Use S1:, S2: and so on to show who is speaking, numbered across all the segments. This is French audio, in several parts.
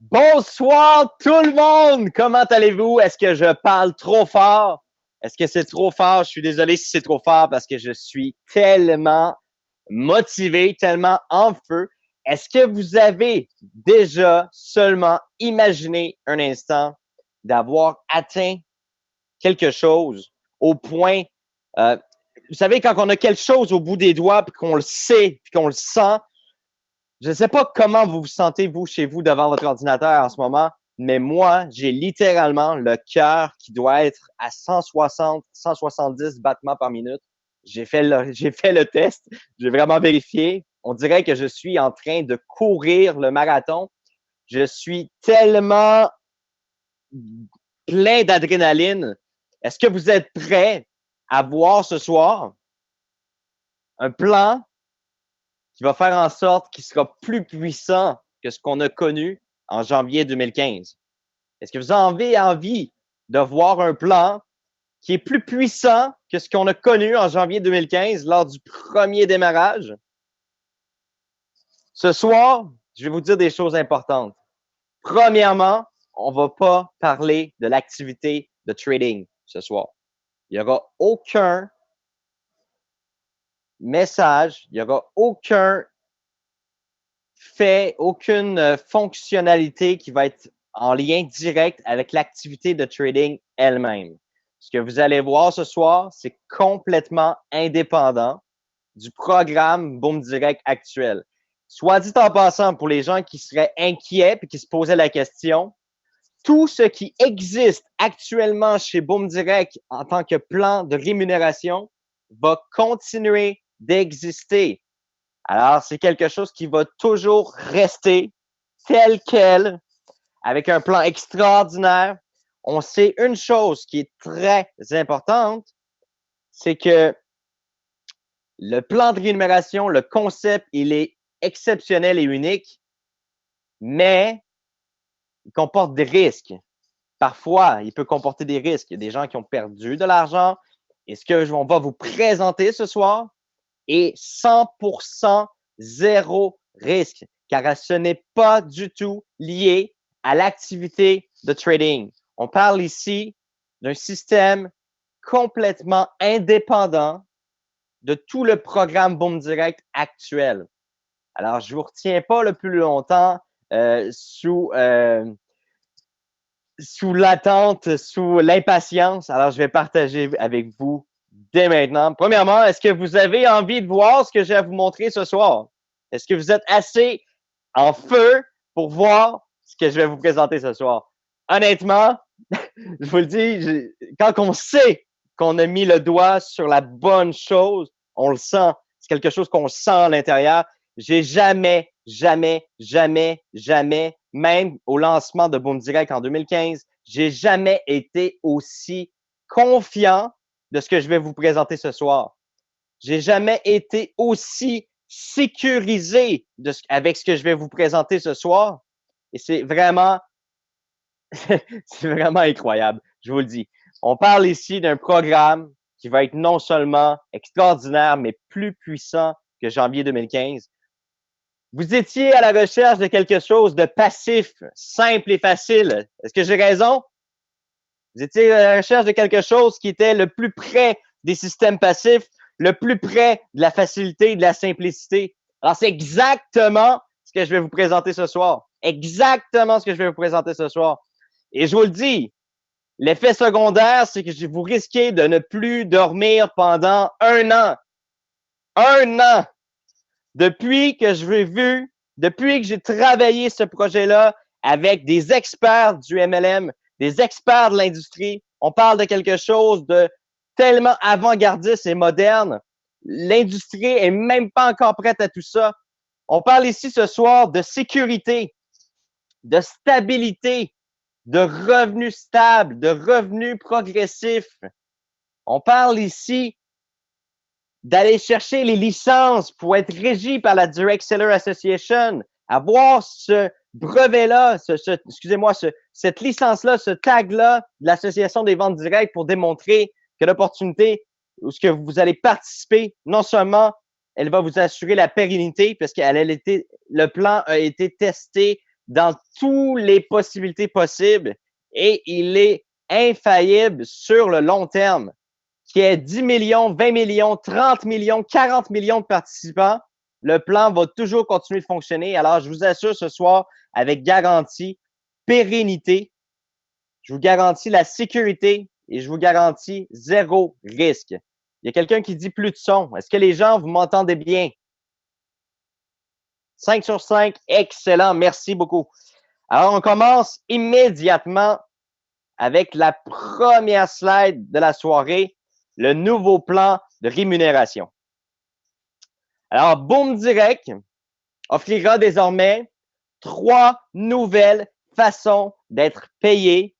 S1: Bonsoir tout le monde! Comment allez-vous? Est-ce que je parle trop fort? Est-ce que c'est trop fort? Je suis désolé si c'est trop fort parce que je suis tellement motivé, tellement en feu. Est-ce que vous avez déjà seulement imaginé un instant d'avoir atteint quelque chose au point, euh, vous savez, quand on a quelque chose au bout des doigts, puis qu'on le sait, puis qu'on le sent, je ne sais pas comment vous vous sentez, vous, chez vous, devant votre ordinateur en ce moment, mais moi, j'ai littéralement le cœur qui doit être à 160, 170 battements par minute. J'ai fait le test, j'ai vraiment vérifié. On dirait que je suis en train de courir le marathon. Je suis tellement plein d'adrénaline. Est-ce que vous êtes prêts à voir ce soir un plan qui va faire en sorte qu'il sera plus puissant que ce qu'on a connu en janvier 2015? Est-ce que vous avez envie de voir un plan qui est plus puissant que ce qu'on a connu en janvier 2015 lors du premier démarrage? Ce soir, je vais vous dire des choses importantes. Premièrement, on ne va pas parler de l'activité de trading ce soir. Il n'y aura aucun message, il n'y aura aucun fait, aucune fonctionnalité qui va être en lien direct avec l'activité de trading elle-même. Ce que vous allez voir ce soir, c'est complètement indépendant du programme Boom Direct actuel. Soit dit en passant, pour les gens qui seraient inquiets et qui se posaient la question, tout ce qui existe actuellement chez Boom Direct en tant que plan de rémunération va continuer d'exister. Alors, c'est quelque chose qui va toujours rester tel quel, avec un plan extraordinaire. On sait une chose qui est très importante, c'est que le plan de rémunération, le concept, il est exceptionnel et unique, mais il comporte des risques. Parfois, il peut comporter des risques. Il y a des gens qui ont perdu de l'argent. Et ce que on va vous présenter ce soir est 100% zéro risque, car ce n'est pas du tout lié à l'activité de trading. On parle ici d'un système complètement indépendant de tout le programme Boom Direct actuel. Alors, je ne vous retiens pas le plus longtemps sous l'attente, sous l'impatience. Alors, je vais partager avec vous dès maintenant. Premièrement, est-ce que vous avez envie de voir ce que j'ai à vous montrer ce soir? Est-ce que vous êtes assez en feu pour voir ce que je vais vous présenter ce soir? Honnêtement, je vous le dis, quand on sait qu'on a mis le doigt sur la bonne chose, on le sent. C'est quelque chose qu'on sent à l'intérieur. J'ai jamais, jamais, jamais, jamais, même au lancement de Boom Direct en 2015, j'ai jamais été aussi confiant de ce que je vais vous présenter ce soir. J'ai jamais été aussi sécurisé avec ce que je vais vous présenter ce soir. Et c'est vraiment c'est vraiment incroyable, je vous le dis. On parle ici d'un programme qui va être non seulement extraordinaire, mais plus puissant que janvier 2015. Vous étiez à la recherche de quelque chose de passif, simple et facile. Est-ce que j'ai raison? Vous étiez à la recherche de quelque chose qui était le plus près des systèmes passifs, le plus près de la facilité, de la simplicité. Alors, c'est exactement ce que je vais vous présenter ce soir. Exactement ce que je vais vous présenter ce soir. Et je vous le dis, l'effet secondaire, c'est que vous risquez de ne plus dormir pendant un an. Un an! Depuis que je l'ai vu, depuis que j'ai travaillé ce projet-là avec des experts du MLM, des experts de l'industrie, on parle de quelque chose de tellement avant-gardiste et moderne. L'industrie est même pas encore prête à tout ça. On parle ici ce soir de sécurité, de stabilité, de revenus stables, de revenus progressifs. On parle ici d'aller chercher les licences pour être régi par la Direct Seller Association, avoir ce brevet-là, excusez-moi, cette licence-là, ce tag-là de l'Association des ventes directes pour démontrer que l'opportunité où ce que vous allez participer, non seulement elle va vous assurer la pérennité parce qu'elle a été, le plan a été testé dans toutes les possibilités possibles et il est infaillible sur le long terme. Qu'il y ait 10 millions, 20 millions, 30 millions, 40 millions de participants, le plan va toujours continuer de fonctionner. Alors, je vous assure ce soir, avec garantie, pérennité, je vous garantis la sécurité et je vous garantis zéro risque. Il y a quelqu'un qui dit plus de son. Est-ce que les gens, vous m'entendez bien? 5 sur 5, excellent, merci beaucoup. Alors, on commence immédiatement avec la première slide de la soirée, le nouveau plan de rémunération. Alors, Boom Direct offrira désormais 3 nouvelles façons d'être payé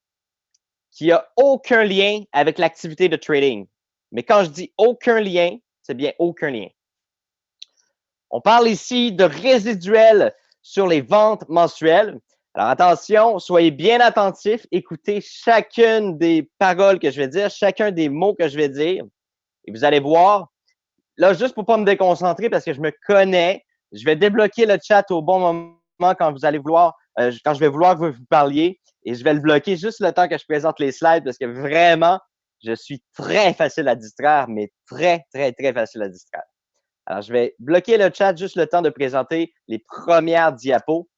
S1: qui n'a aucun lien avec l'activité de trading. Mais quand je dis aucun lien, c'est bien aucun lien. On parle ici de résiduel sur les ventes mensuelles. Alors attention, soyez bien attentifs, écoutez chacune des paroles que je vais dire, chacun des mots que je vais dire, et vous allez voir. Là, juste pour pas me déconcentrer parce que je me connais, je vais débloquer le chat au bon moment quand vous allez vouloir, quand je vais vouloir que vous parliez, et je vais le bloquer juste le temps que je présente les slides parce que vraiment, je suis très facile à distraire, mais très, très, très facile à distraire. Alors, je vais bloquer le chat juste le temps de présenter les premières diapos.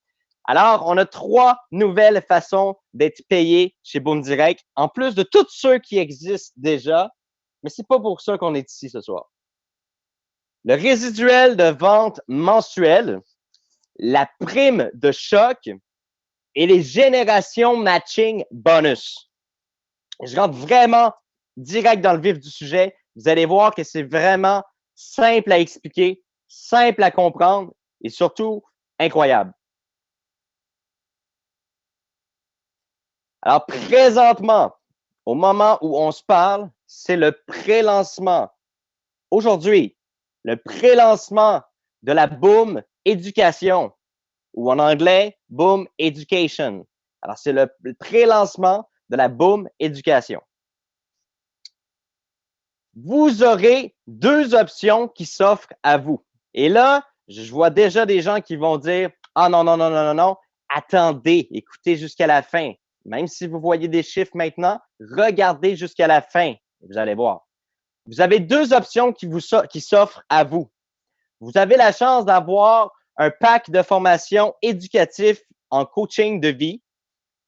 S1: Alors, on a 3 nouvelles façons d'être payé chez Boom Direct, en plus de tous ceux qui existent déjà, mais c'est pas pour ça qu'on est ici ce soir. Le résiduel de vente mensuelle, la prime de choc et les générations matching bonus. Je rentre vraiment direct dans le vif du sujet. Vous allez voir que c'est vraiment simple à expliquer, simple à comprendre et surtout incroyable. Alors, présentement, au moment où on se parle, c'est le pré-lancement. Aujourd'hui, le pré-lancement de la Boom Éducation, ou en anglais, Boom Education. Alors, c'est le pré-lancement de la Boom Éducation. Vous aurez 2 options qui s'offrent à vous. Et là, je vois déjà des gens qui vont dire « Ah non, non, non, non, non, non, attendez, écoutez jusqu'à la fin. » Même si vous voyez des chiffres maintenant, regardez jusqu'à la fin. Vous allez voir. Vous avez 2 options qui s'offrent à vous. Vous avez la chance d'avoir un pack de formation éducatif en coaching de vie.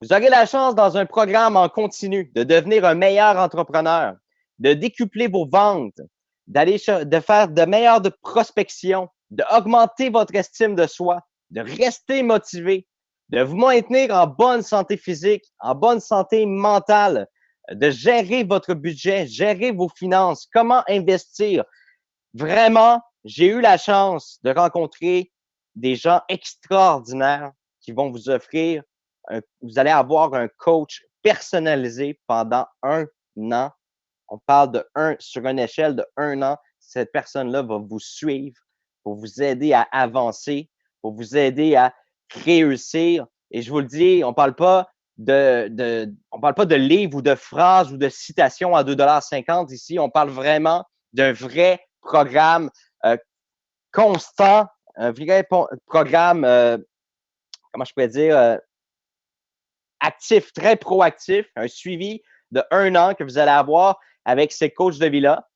S1: Vous aurez la chance dans un programme en continu de devenir un meilleur entrepreneur, de décupler vos ventes, de faire de meilleures de prospection, d'augmenter votre estime de soi, de rester motivé, de vous maintenir en bonne santé physique, en bonne santé mentale, de gérer votre budget, gérer vos finances, comment investir. Vraiment, j'ai eu la chance de rencontrer des gens extraordinaires qui vont vous offrir, vous allez avoir un coach personnalisé pendant 1 an. On parle sur une échelle de 1 an. Cette personne-là va vous suivre pour vous aider à avancer, pour vous aider à réussir. Et je vous le dis, on parle pas de livres ou de phrases ou de citations à 2,50 $ ici. On parle vraiment d'un vrai programme constant, un vrai programme, comment je pourrais dire, actif, très proactif, un suivi de 1 an que vous allez avoir avec ces coachs de vie-là.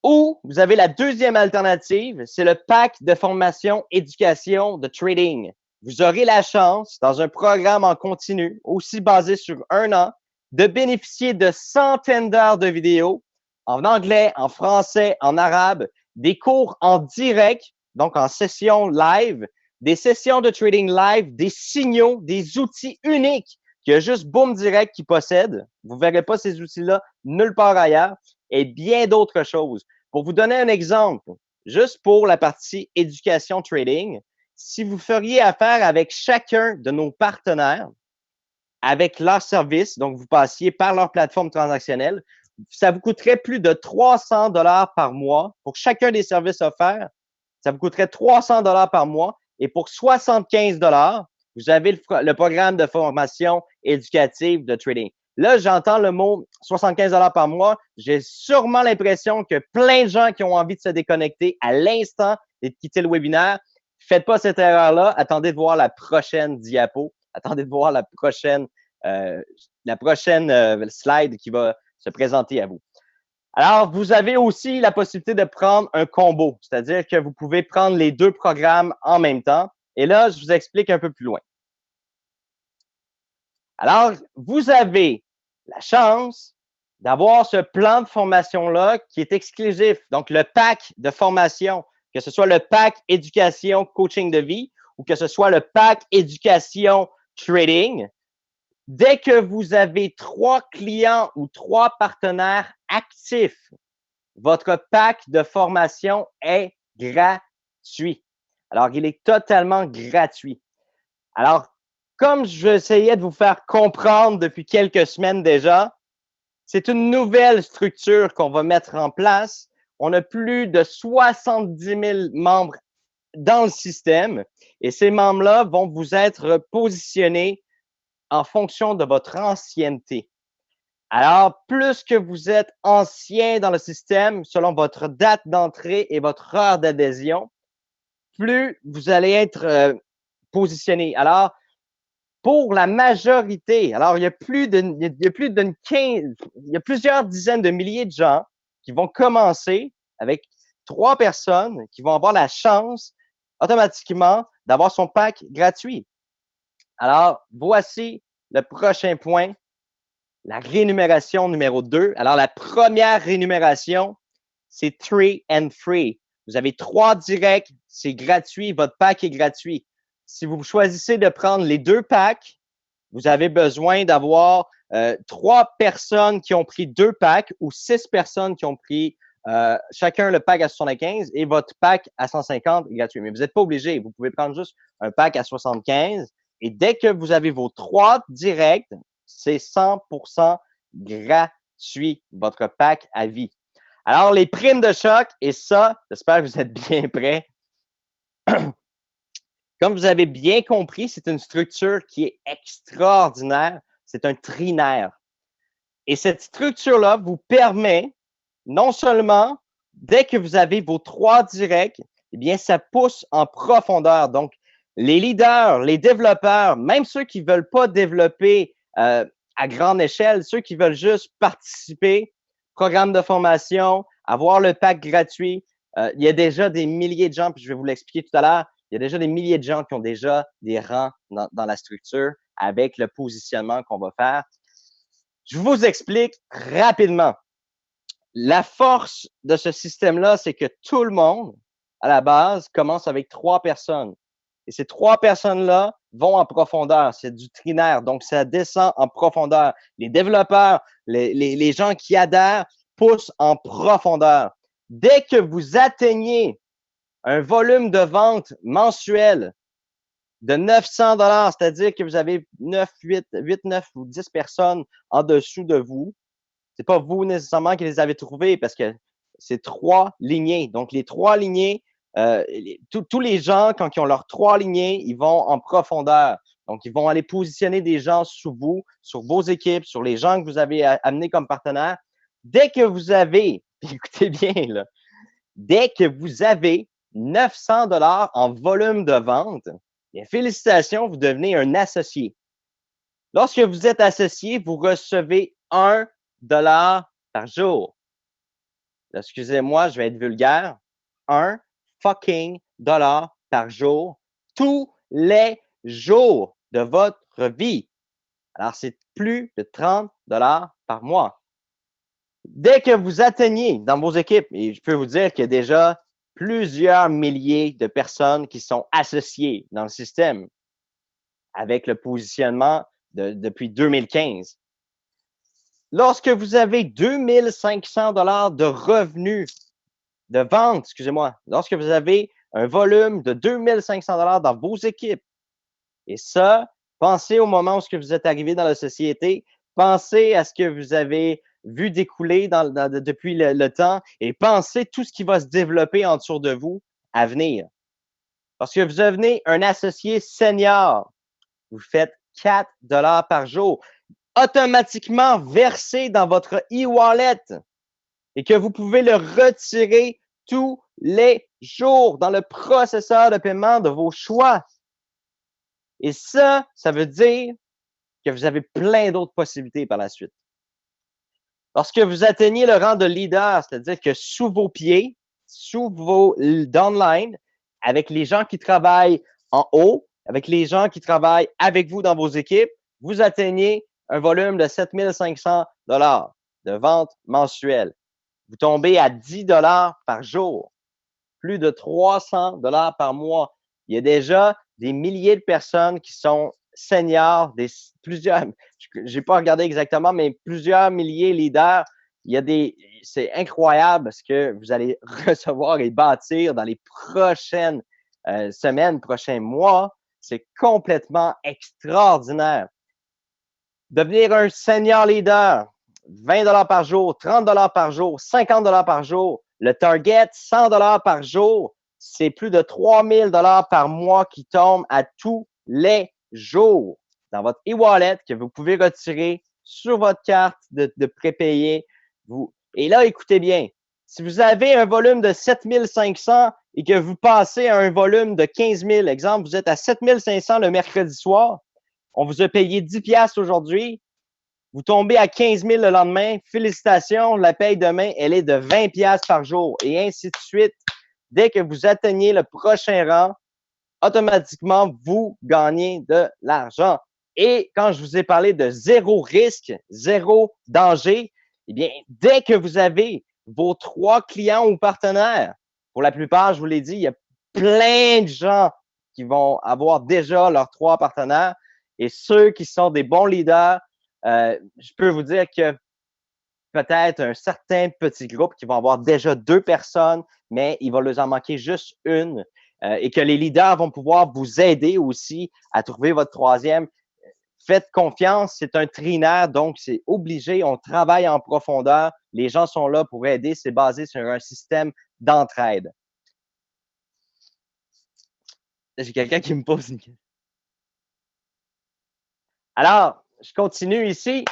S1: Ou vous avez la deuxième alternative, c'est le pack de formation éducation de trading. Vous aurez la chance, dans un programme en continu, aussi basé sur 1 an, de bénéficier de centaines d'heures de vidéos en anglais, en français, en arabe, des cours en direct, donc en session live, des sessions de trading live, des signaux, des outils uniques qu'il y a juste Boom Direct qui possède. Vous ne verrez pas ces outils-là nulle part ailleurs et bien d'autres choses. Pour vous donner un exemple, juste pour la partie éducation trading, si vous feriez affaire avec chacun de nos partenaires, avec leur service, donc vous passiez par leur plateforme transactionnelle, ça vous coûterait plus de 300 $ par mois pour chacun des services offerts. Ça vous coûterait 300 $ par mois et pour 75 $, vous avez le programme de formation éducative de trading. Là, j'entends le mot 75 $ par mois. J'ai sûrement l'impression que plein de gens qui ont envie de se déconnecter à l'instant et de quitter le webinaire, faites pas cette erreur-là. Attendez de voir la prochaine diapo. Attendez de voir la prochaine slide qui va se présenter à vous. Alors, vous avez aussi la possibilité de prendre un combo, c'est-à-dire que vous pouvez prendre les deux programmes en même temps. Et là, je vous explique un peu plus loin. Alors, vous avez la chance d'avoir ce plan de formation-là qui est exclusif. Donc, le pack de formation, que ce soit le pack éducation coaching de vie ou que ce soit le pack éducation trading, dès que vous avez 3 clients ou 3 partenaires actifs, votre pack de formation est gratuit. Alors, il est totalement gratuit. Alors, comme j'essayais de vous faire comprendre depuis quelques semaines déjà, c'est une nouvelle structure qu'on va mettre en place. On a plus de 70 000 membres dans le système et ces membres-là vont vous être positionnés en fonction de votre ancienneté. Alors, plus que vous êtes ancien dans le système, selon votre date d'entrée et votre heure d'adhésion, plus vous allez être positionné. Alors, pour la majorité, alors il y a plusieurs dizaines de milliers de gens qui vont commencer avec 3 personnes qui vont avoir la chance automatiquement d'avoir son pack gratuit. Alors, voici le prochain point, la rémunération numéro 2. Alors, la première rémunération, c'est 3 and free. Vous avez 3 directs, c'est gratuit, votre pack est gratuit. Si vous choisissez de prendre les 2 packs, vous avez besoin d'avoir 3 personnes qui ont pris 2 packs ou 6 personnes qui ont pris chacun le pack à 75 et votre pack à 150 est gratuit. Mais vous n'êtes pas obligé. Vous pouvez prendre juste un pack à 75 et dès que vous avez vos 3 directs, c'est 100% gratuit, votre pack à vie. Alors, les primes de choc, et ça, j'espère que vous êtes bien prêts. Comme vous avez bien compris, c'est une structure qui est extraordinaire. C'est un trinaire. Et cette structure-là vous permet, non seulement, dès que vous avez vos 3 directs, eh bien, ça pousse en profondeur. Donc, les leaders, les développeurs, même ceux qui ne veulent pas développer à grande échelle, ceux qui veulent juste participer, programme de formation, avoir le pack gratuit, il y a déjà des milliers de gens, puis je vais vous l'expliquer tout à l'heure, il y a déjà des milliers de gens qui ont déjà des rangs dans la structure avec le positionnement qu'on va faire. Je vous explique rapidement. La force de ce système-là, c'est que tout le monde, à la base, commence avec 3 personnes. Et ces 3 personnes-là vont en profondeur. C'est du trinaire, donc ça descend en profondeur. Les développeurs, les gens qui adhèrent poussent en profondeur. Dès que vous atteignez un volume de vente mensuel de 900 $, c'est-à-dire que vous avez 9 ou 10 personnes en dessous de vous, c'est pas vous nécessairement qui les avez trouvés parce que c'est 3 lignées. Donc, les 3 lignées, tous les gens, quand ils ont leurs 3 lignées, ils vont en profondeur. Donc, ils vont aller positionner des gens sous vous, sur vos équipes, sur les gens que vous avez amenés comme partenaires. Dès que vous avez, écoutez bien, là, dès que vous avez 900 $ en volume de vente, bien, félicitations, vous devenez un associé. Lorsque vous êtes associé, vous recevez 1 $ par jour. Excusez-moi, je vais être vulgaire. 1 fucking $ par jour, tous les jours de votre vie. Alors, c'est plus de 30 $ par mois. Dès que vous atteignez dans vos équipes, et je peux vous dire qu'il y a déjà plusieurs milliers de personnes qui sont associées dans le système avec le positionnement depuis 2015. Lorsque vous avez 2500 $ de revenus de vente, excusez-moi, lorsque vous avez un volume de 2500 $ dans vos équipes, et ça, pensez au moment où vous êtes arrivé dans la société, pensez à ce que vous avez vu découler depuis le temps et pensez tout ce qui va se développer en dessous de vous à venir. Parce que vous devenez un associé senior, vous faites 4 $ par jour, automatiquement versé dans votre e-wallet et que vous pouvez le retirer tous les jours dans le processeur de paiement de vos choix. Et ça veut dire que vous avez plein d'autres possibilités par la suite. Lorsque vous atteignez le rang de leader, c'est-à-dire que sous vos pieds, sous vos downlines, avec les gens qui travaillent en haut, avec les gens qui travaillent avec vous dans vos équipes, vous atteignez un volume de 7 500 $ de vente mensuelle. Vous tombez à 10 $ par jour, plus de 300 $ par mois. Il y a déjà des milliers de personnes qui sont seniors, plusieurs, j'ai pas regardé exactement, mais plusieurs milliers leaders. C'est incroyable ce que vous allez recevoir et bâtir dans les prochaines semaines, prochains mois. C'est complètement extraordinaire. Devenir un senior leader, 20 $ par jour, 30 $ par jour, 50 $ par jour. Le target, 100 $ par jour. C'est plus de 3 000 $ par mois qui tombent à tous les jours dans votre e-wallet que vous pouvez retirer sur votre carte de prépayé. Et là, écoutez bien, si vous avez un volume de 7 500 et que vous passez à un volume de 15 000, exemple, vous êtes à 7 500 le mercredi soir, on vous a payé 10 $ aujourd'hui, vous tombez à 15 000 le lendemain, félicitations, la paye demain, elle est de 20 $ par jour et ainsi de suite. Dès que vous atteignez le prochain rang, automatiquement, vous gagnez de l'argent. Et quand je vous ai parlé de zéro risque, zéro danger, eh bien, dès que vous avez vos 3 clients ou partenaires, pour la plupart, je vous l'ai dit, il y a plein de gens qui vont avoir déjà leurs 3 partenaires et ceux qui sont des bons leaders, je peux vous dire que peut-être un certain petit groupe qui vont avoir déjà 2 personnes, mais il va leur en manquer juste une et que les leaders vont pouvoir vous aider aussi à trouver votre troisième. Faites confiance, c'est un trinaire, donc c'est obligé, on travaille en profondeur, les gens sont là pour aider, c'est basé sur un système d'entraide. J'ai quelqu'un qui me pose une question. Alors, je continue ici.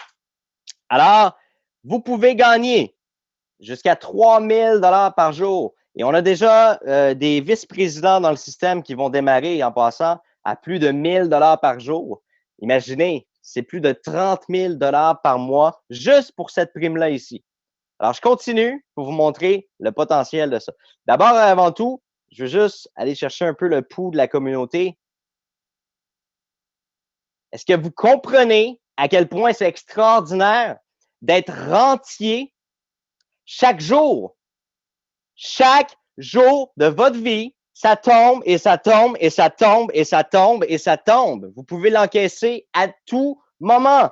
S1: Alors, vous pouvez gagner jusqu'à 3 000 $ par jour. Et on a déjà des vice-présidents dans le système qui vont démarrer en passant à plus de 1 000 $ par jour. Imaginez, c'est plus de 30 000 $ par mois juste pour cette prime-là ici. Alors, je continue pour vous montrer le potentiel de ça. D'abord, avant tout, je veux juste aller chercher un peu le pouls de la communauté. Est-ce que vous comprenez à quel point c'est extraordinaire d'être rentier chaque jour? Chaque jour de votre vie, ça tombe et ça tombe et ça tombe et ça tombe et ça tombe. Vous pouvez l'encaisser à tout moment.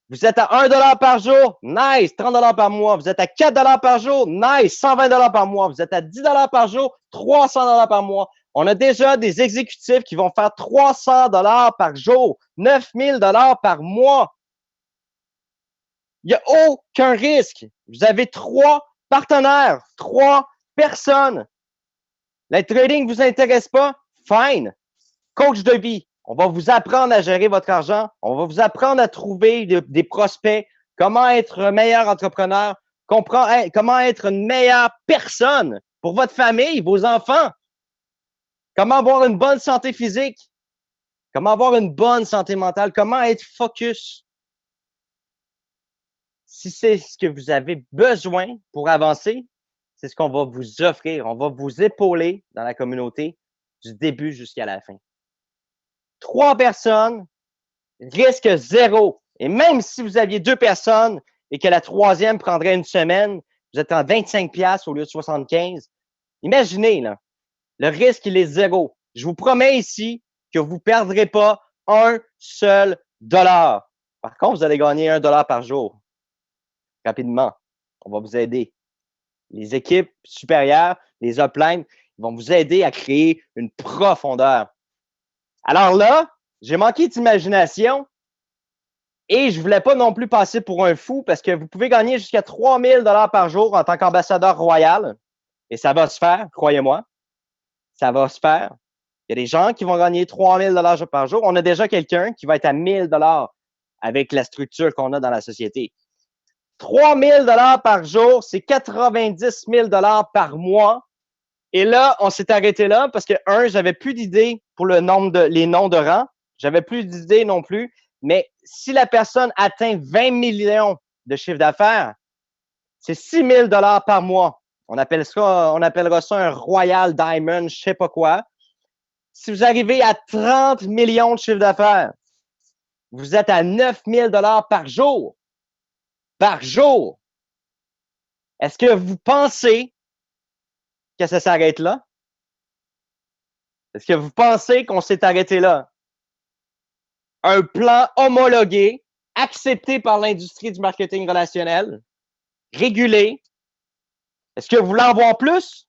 S1: Vous êtes à 1 $ par jour, nice, 30 $ par mois. Vous êtes à 4 $ par jour, nice, 120 $ par mois. Vous êtes à 10 $ par jour, 300 $ par mois. On a déjà des exécutifs qui vont faire 300 $ par jour, 9 000 $ par mois. Il n'y a aucun risque. Vous avez 3 partenaires, 3 personnes. Le trading ne vous intéresse pas? Fine. Coach de vie. On va vous apprendre à gérer votre argent. On va vous apprendre à trouver des prospects, comment être un meilleur entrepreneur, comment être une meilleure personne pour votre famille, vos enfants. Comment avoir une bonne santé physique. Comment avoir une bonne santé mentale. Comment être focus. Si c'est ce que vous avez besoin pour avancer, c'est ce qu'on va vous offrir. On va vous épauler dans la communauté du début jusqu'à la fin. 3 personnes, risque 0. Et même si vous aviez 2 personnes et que la troisième prendrait une semaine, vous êtes en 25 $ au lieu de 75. Imaginez, là, le risque, il est 0. Je vous promets ici que vous ne perdrez pas un seul dollar. Par contre, vous allez gagner 1 $ par jour. Rapidement, on va vous aider. Les équipes supérieures, les uplines, ils vont vous aider à créer une profondeur. Alors là, j'ai manqué d'imagination et je voulais pas non plus passer pour un fou parce que vous pouvez gagner jusqu'à 3 000 $ par jour en tant qu'ambassadeur royal et ça va se faire, croyez-moi. Ça va se faire. Il y a des gens qui vont gagner 3 000 $ par jour. On a déjà quelqu'un qui va être à 1 000 $ avec la structure qu'on a dans la société. 3 000 par jour, c'est 90 000 par mois. Et là, on s'est arrêté là parce que, j'avais plus d'idées pour les noms de rang. J'avais plus d'idées non plus. Mais si la personne atteint 20 millions de chiffre d'affaires, c'est 6 000 par mois. On appellera ça un Royal Diamond, je sais pas quoi. Si vous arrivez à 30 millions de chiffre d'affaires, vous êtes à 9 000 par jour. Par jour. Est-ce que vous pensez que ça s'arrête là? Est-ce que vous pensez qu'on s'est arrêté là? Un plan homologué, accepté par l'industrie du marketing relationnel, régulé. Est-ce que vous voulez en voir plus?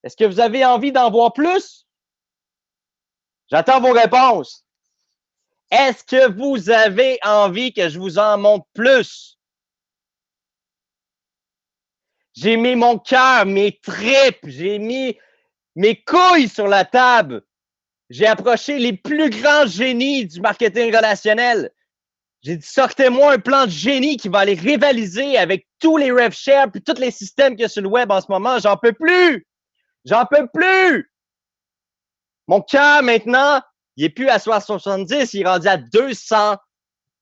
S1: Est-ce que vous avez envie d'en voir plus? J'attends vos réponses. Est-ce que vous avez envie que je vous en montre plus? J'ai mis mon cœur, mes tripes, j'ai mis mes couilles sur la table. J'ai approché les plus grands génies du marketing relationnel. J'ai dit, sortez-moi un plan de génie qui va aller rivaliser avec tous les RevShare et tous les systèmes qu'il y a sur le web en ce moment. J'en peux plus! J'en peux plus! Mon cœur, maintenant, il est plus à 70, il est rendu à 200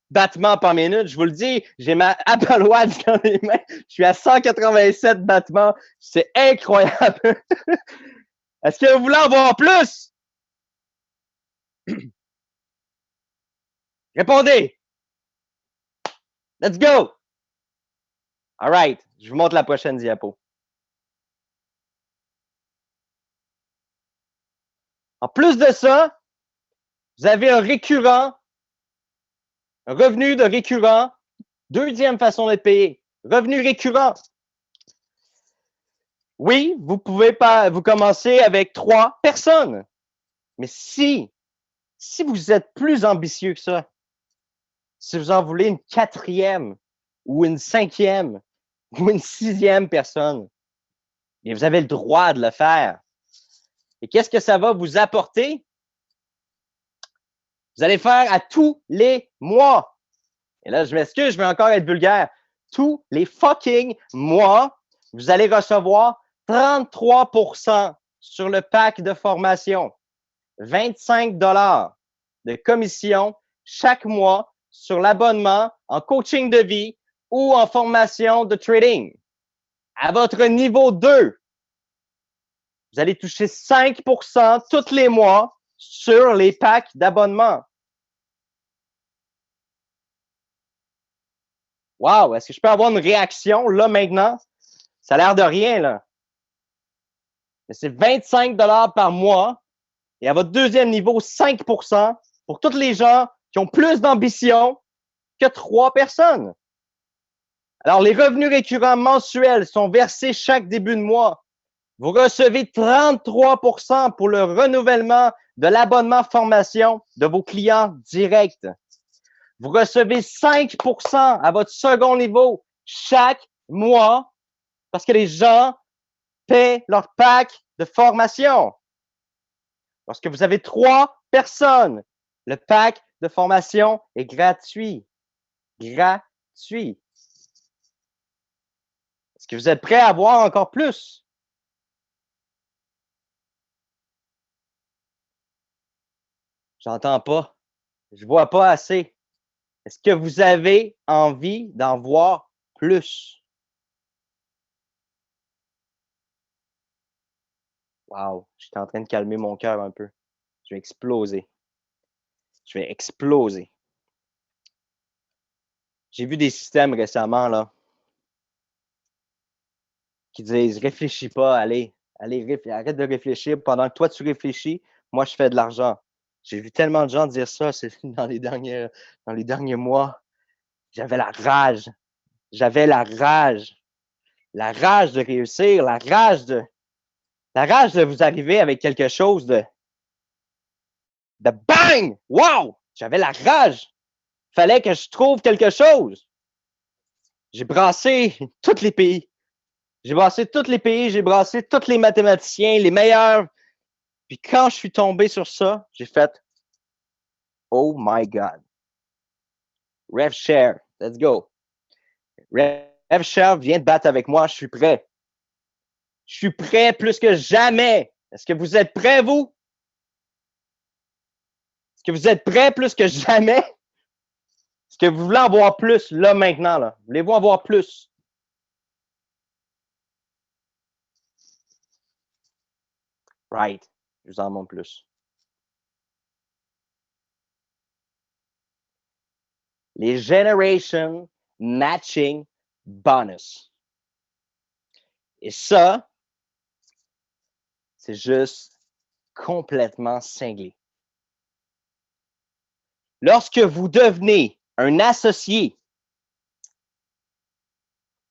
S1: battements par minute. Je vous le dis, j'ai ma Apple Watch dans les mains. Je suis à 187 battements. C'est incroyable. Est-ce que vous voulez en voir plus? Répondez. Let's go. All right. Je vous montre la prochaine diapo. En plus de ça, vous avez un récurrent, un revenu de récurrent. Deuxième façon d'être payé. Revenu récurrent. Oui, vous pouvez pas, vous commencer avec 3 personnes. Mais si vous êtes plus ambitieux que ça, si vous en voulez une 4e ou une 5e ou une 6e personne, bien, vous avez le droit de le faire. Et qu'est-ce que ça va vous apporter? Vous allez faire à tous les mois. Et là, je m'excuse, je vais encore être vulgaire. Tous les fucking mois, vous allez recevoir 33% sur le pack de formation. 25 de commission chaque mois sur l'abonnement en coaching de vie ou en formation de trading. À votre niveau 2, vous allez toucher 5% tous les mois sur les packs d'abonnement. Wow, est-ce que je peux avoir une réaction là maintenant? Ça a l'air de rien, là. Mais c'est 25 par mois. Et à votre deuxième niveau, 5% pour tous les gens qui ont plus d'ambition que 3 personnes. Alors, les revenus récurrents mensuels sont versés chaque début de mois. Vous recevez 33% pour le renouvellement de l'abonnement formation de vos clients directs. Vous recevez 5% à votre second niveau chaque mois parce que les gens paient leur pack de formation. Lorsque vous avez 3 personnes, le pack de formation est gratuit. Gratuit. Est-ce que vous êtes prêts à avoir encore plus? J'entends pas. Je vois pas assez. Est-ce que vous avez envie d'en voir plus? Wow, je suis en train de calmer mon cœur un peu. Je vais exploser. Je vais exploser. J'ai vu des systèmes récemment là qui disent réfléchis pas, allez, arrête de réfléchir. Pendant que toi tu réfléchis, moi je fais de l'argent. J'ai vu tellement de gens dire ça dans les derniers mois. J'avais la rage. J'avais la rage. La rage de réussir, la rage de vous arriver avec quelque chose de bang! Wow! J'avais la rage. Fallait que je trouve quelque chose. J'ai brassé tous les pays. J'ai brassé tous les pays, j'ai brassé tous les mathématiciens, les meilleurs. Puis quand je suis tombé sur ça, j'ai fait oh my God. RevShare, let's go. Rev Shell vient de battre avec moi, je suis prêt. Je suis prêt plus que jamais. Est-ce que vous êtes prêts, vous? Est-ce que vous êtes prêts plus que jamais? Est-ce que vous voulez en voir plus, là, maintenant, là? Voulez-vous en voir plus? Right. Je vous en montre plus. Les Generation Matching Bonus. Et ça, c'est juste complètement cinglé. Lorsque vous devenez un associé,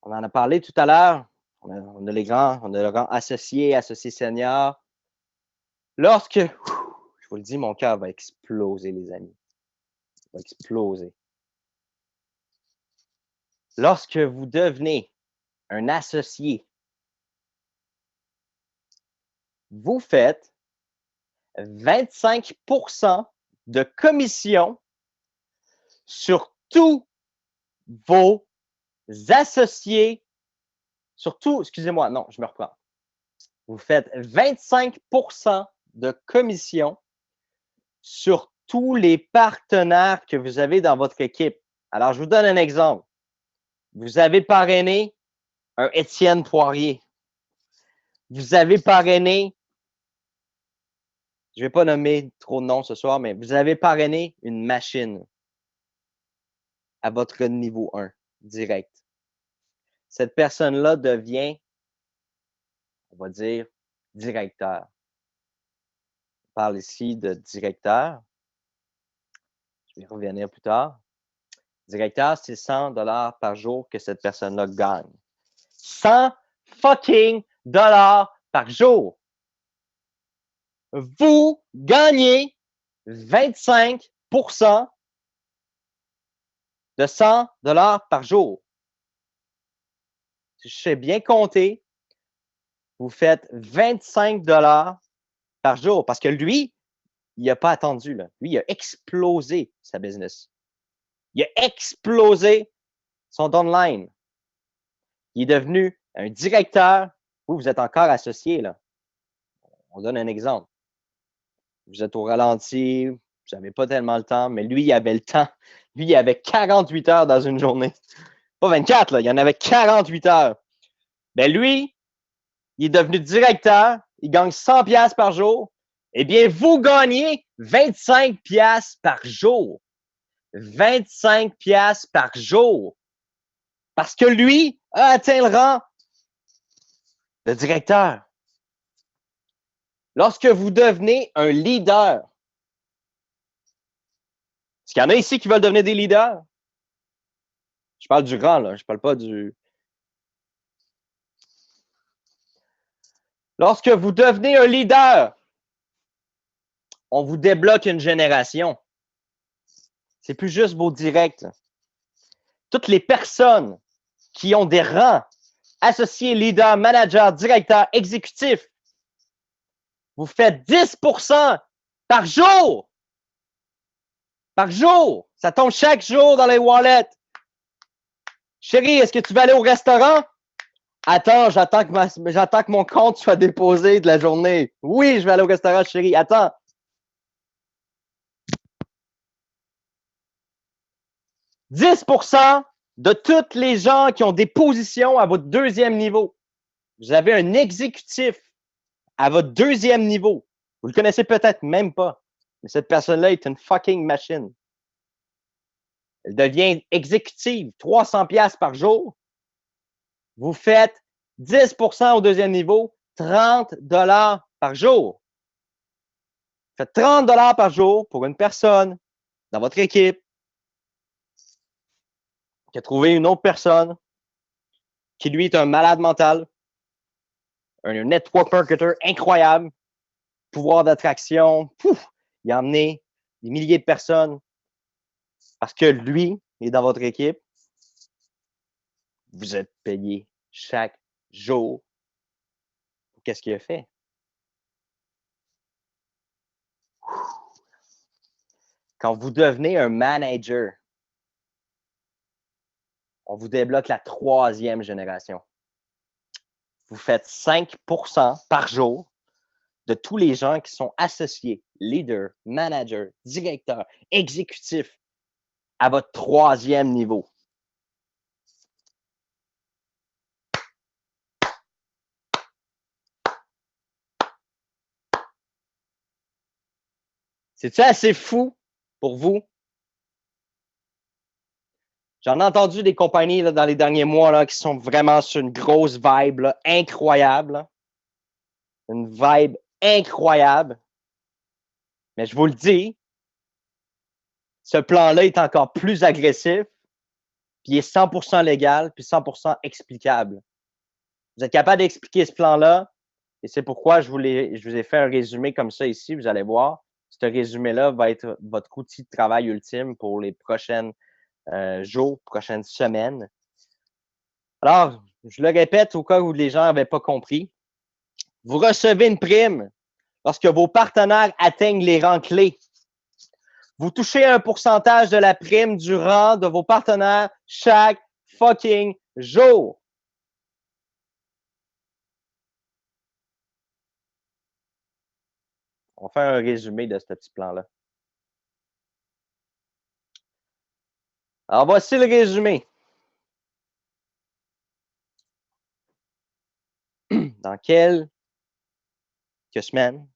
S1: on en a parlé tout à l'heure, on a le rang associé, associé senior. Lorsque, je vous le dis, mon cœur va exploser, les amis. Il va exploser. Lorsque vous devenez un associé, vous faites 25% de commission sur tous vos associés, surtout, excusez-moi, non, je me reprends. Vous faites 25% de commission sur tous les partenaires que vous avez dans votre équipe. Alors, je vous donne un exemple. Vous avez parrainé un Étienne Poirier. Vous avez parrainé, je ne vais pas nommer trop de noms ce soir, mais vous avez parrainé une machine à votre niveau 1, direct. Cette personne-là devient, on va dire, directeur. On parle ici de directeur. Je vais y revenir plus tard. Directeur, c'est 100 $ par jour que cette personne-là gagne. 100 fucking dollars par jour. Vous gagnez 25% de 100 $ par jour. Si je sais bien compter, vous faites 25 $ par jour parce que lui, il n'a pas attendu. Là. Lui, il a explosé sa business. Il a explosé son downline. Il est devenu un directeur. Vous êtes encore associé. Là. On donne un exemple. Vous êtes au ralenti, vous n'avez pas tellement le temps, mais lui, il avait le temps. Lui, il avait 48 heures dans une journée. Pas 24, là, il y en avait 48 heures. Ben lui, il est devenu directeur, il gagne 100 $ par jour. Eh bien, vous gagnez 25 $ par jour. 25 $ par jour. Parce que lui a atteint le rang de directeur. Lorsque vous devenez un leader, est-ce qu'il y en a ici qui veulent devenir des leaders? Je parle du rang, là. Je parle pas du... Lorsque vous devenez un leader, on vous débloque une génération. C'est plus juste vos directs. Toutes les personnes qui ont des rangs associés, leaders, managers, directeurs, exécutifs, vous faites 10% par jour. Par jour. Ça tombe chaque jour dans les wallets. Chérie, est-ce que tu vas aller au restaurant? Attends, j'attends que mon compte soit déposé de la journée. Oui, je vais aller au restaurant, chérie. Attends. 10% de tous les gens qui ont des positions à votre deuxième niveau. Vous avez un exécutif à votre deuxième niveau. Vous le connaissez peut-être même pas, mais cette personne-là est une fucking machine. Elle devient exécutive, 300 $ par jour. Vous faites 10% au deuxième niveau, 30 $ par jour. Vous faites 30 $ par jour pour une personne dans votre équipe qui a trouvé une autre personne qui, lui, est un malade mental, un network marketer incroyable, pouvoir d'attraction. Il a emmené des milliers de personnes parce que lui est dans votre équipe. Vous êtes payé chaque jour pour qu'est-ce qu'il a fait. Quand vous devenez un manager, on vous débloque la 3e génération. Vous faites 5% par jour de tous les gens qui sont associés, leaders, managers, directeurs, exécutifs à votre 3e niveau. C'est-tu assez fou pour vous? J'en ai entendu des compagnies là, dans les derniers mois là, qui sont vraiment sur une grosse vibe là, incroyable. Là. Une vibe incroyable. Mais je vous le dis, ce plan-là est encore plus agressif, puis il est 100% légal, puis 100% explicable. Vous êtes capable d'expliquer ce plan-là, et c'est pourquoi je vous ai fait un résumé comme ça ici, vous allez voir. Ce résumé-là va être votre outil de travail ultime pour les prochains jours, prochaines semaines. Alors, je le répète au cas où les gens n'avaient pas compris. Vous recevez une prime lorsque vos partenaires atteignent les rangs clés. Vous touchez un pourcentage de la prime du rang de vos partenaires chaque fucking jour. On va faire un résumé de ce petit plan-là. Alors, voici le résumé. Dans quelques semaines,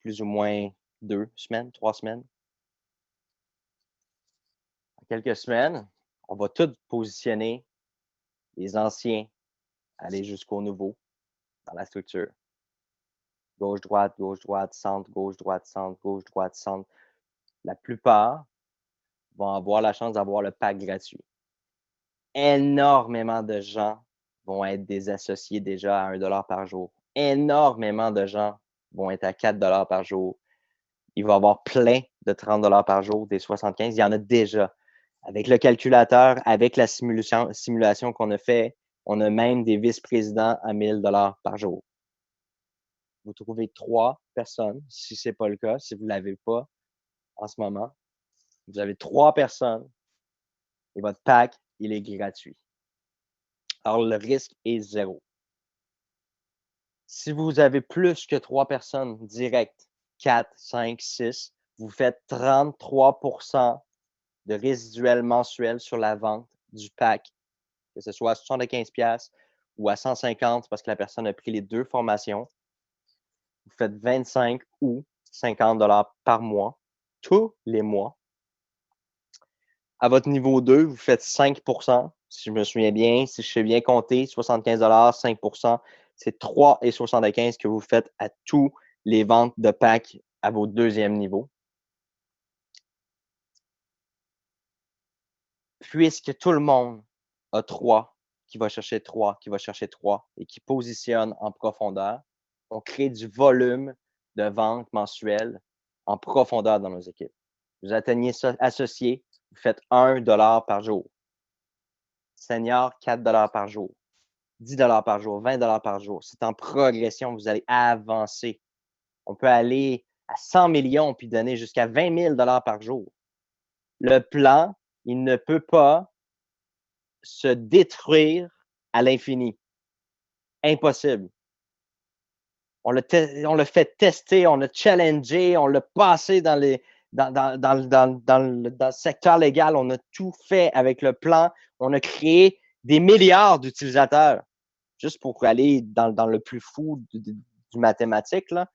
S1: plus ou moins 2 semaines, 3 semaines, dans quelques semaines, on va tout positionner les anciens, aller jusqu'au nouveau dans la structure. Gauche-droite, centre, gauche-droite, centre, gauche-droite, centre. La plupart vont avoir la chance d'avoir le pack gratuit. Énormément de gens vont être des associés déjà à 1$ par jour. Énormément de gens vont être à 4$ par jour. Il va y avoir plein de 30$ par jour, des 75. Il y en a déjà. Avec le calculateur, avec la simulation qu'on a fait, on a même des vice-présidents à 1000$ par jour. Vous trouvez 3 personnes, si ce n'est pas le cas, si vous ne l'avez pas en ce moment. Vous avez 3 personnes et votre pack, il est gratuit. Alors, le risque est 0. Si vous avez plus que 3 personnes directes, 4, 5, 6, vous faites 33% de résiduel mensuel sur la vente du pack, que ce soit à 75$ ou à 150$ parce que la personne a pris les 2 formations. Vous faites 25 ou 50$ par mois, tous les mois. À votre niveau 2, vous faites 5%, si je me souviens bien. Si je sais bien compter, 75$, 5%, c'est 3,75$ que vous faites à tous les ventes de packs à vos 2e niveaux. Puisque tout le monde a 3, qui va chercher 3, qui va chercher 3 et qui positionne en profondeur, on crée du volume de vente mensuelle en profondeur dans nos équipes. Vous atteignez ça associé, vous faites 1$ par jour. Senior, 4$ par jour. 10$ par jour, 20$ par jour. C'est en progression, vous allez avancer. On peut aller à 100 millions puis donner jusqu'à 20 000$ par jour. Le plan, il ne peut pas se détruire à l'infini. Impossible. On l'a fait tester, on l'a challengé, on l'a passé dans le secteur légal, on a tout fait avec le plan. On a créé des milliards d'utilisateurs. Juste pour aller dans le plus fou du mathématique, là.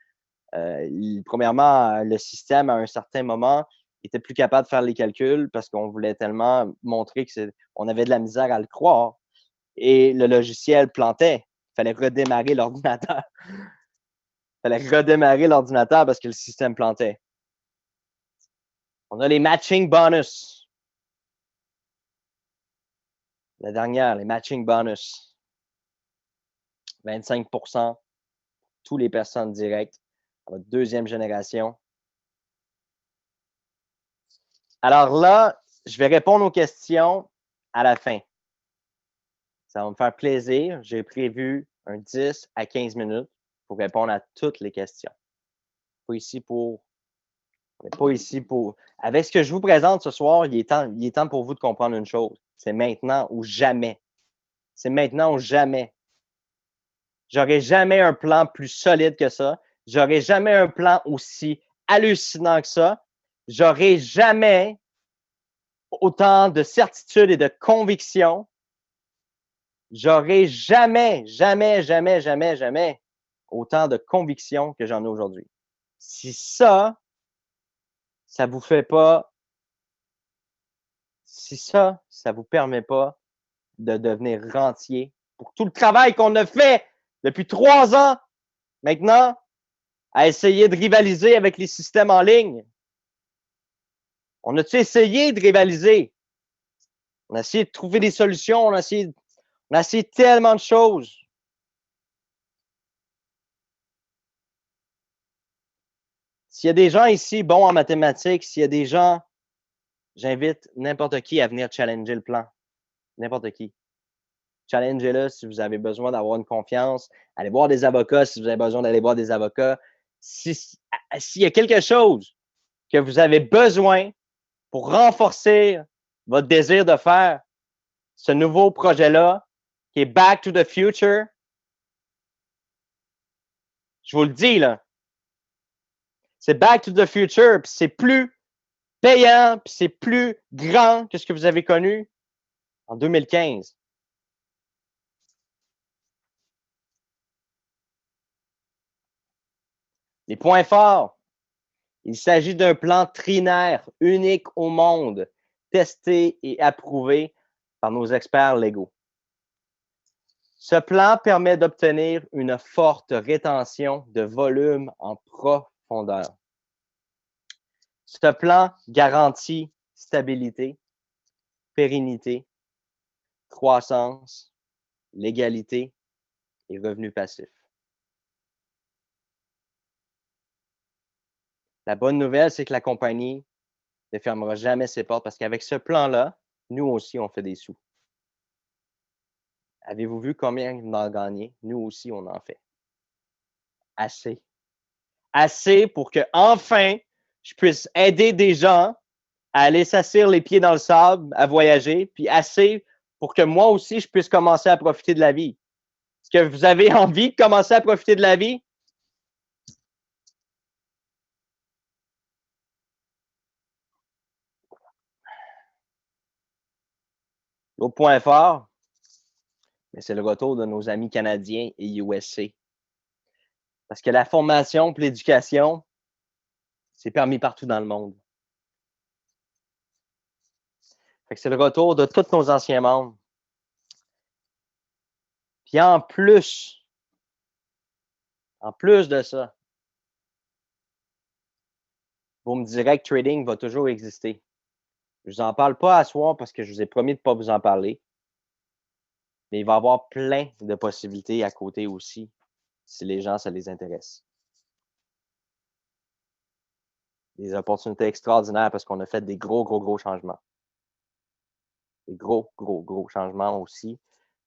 S1: Premièrement, le système, à un certain moment, était plus capable de faire les calculs parce qu'on voulait tellement montrer qu'on avait de la misère à le croire. Et le logiciel plantait. Il fallait redémarrer l'ordinateur. Il fallait redémarrer l'ordinateur parce que le système plantait. On a les matching bonus. La dernière, les matching bonus. 25%, tous les personnes directes à votre 2e génération. Alors là, je vais répondre aux questions à la fin. Ça va me faire plaisir. J'ai prévu un 10 à 15 minutes pour répondre à toutes les questions. Pas ici pour On n'est pas ici pour. Avec ce que je vous présente ce soir, il est temps pour vous de comprendre une chose. C'est maintenant ou jamais. C'est maintenant ou jamais. J'aurai jamais un plan plus solide que ça. J'aurai jamais un plan aussi hallucinant que ça. J'aurai jamais autant de certitude et de conviction. J'aurai jamais, jamais, jamais, jamais, jamais autant de conviction que j'en ai aujourd'hui. Si ça vous fait pas, si ça vous permet pas de devenir rentier pour tout le travail qu'on a fait depuis 3 ans maintenant à essayer de rivaliser avec les systèmes en ligne. On a-tu essayé de rivaliser? On a essayé de trouver des solutions, on a essayé tellement de choses. S'il y a des gens ici bons en mathématiques, s'il y a des gens, j'invite n'importe qui à venir challenger le plan. N'importe qui. Challengez-le si vous avez besoin d'avoir une confiance. Allez voir des avocats si vous avez besoin d'aller voir des avocats. S'il y a quelque chose que vous avez besoin pour renforcer votre désir de faire ce nouveau projet-là, qui est Back to the Future, je vous le dis, là, c'est Back to the Future, puis c'est plus payant, puis c'est plus grand que ce que vous avez connu en 2015. Les points forts. Il s'agit d'un plan trinaire unique au monde, testé et approuvé par nos experts légaux. Ce plan permet d'obtenir une forte rétention de volume en profondeur. Ce plan garantit stabilité, pérennité, croissance, légalité et revenus passifs. La bonne nouvelle, c'est que la compagnie ne fermera jamais ses portes parce qu'avec ce plan-là, nous aussi, on fait des sous. Avez-vous vu combien on a gagné? Nous aussi, on en fait. Assez. Assez pour que, enfin, je puisse aider des gens à aller s'asseoir les pieds dans le sable, à voyager, puis assez pour que moi aussi, je puisse commencer à profiter de la vie. Est-ce que vous avez envie de commencer à profiter de la vie? L'autre point fort, c'est le retour de nos amis canadiens et USC. Parce que la formation et l'éducation, c'est permis partout dans le monde. Fait que c'est le retour de tous nos anciens membres. Puis en plus de ça, Boom Direct Trading va toujours exister. Je ne vous en parle pas à soir parce que je vous ai promis de ne pas vous en parler. Mais il va y avoir plein de possibilités à côté aussi, si les gens, ça les intéresse. Des opportunités extraordinaires parce qu'on a fait des gros changements. Des gros changements aussi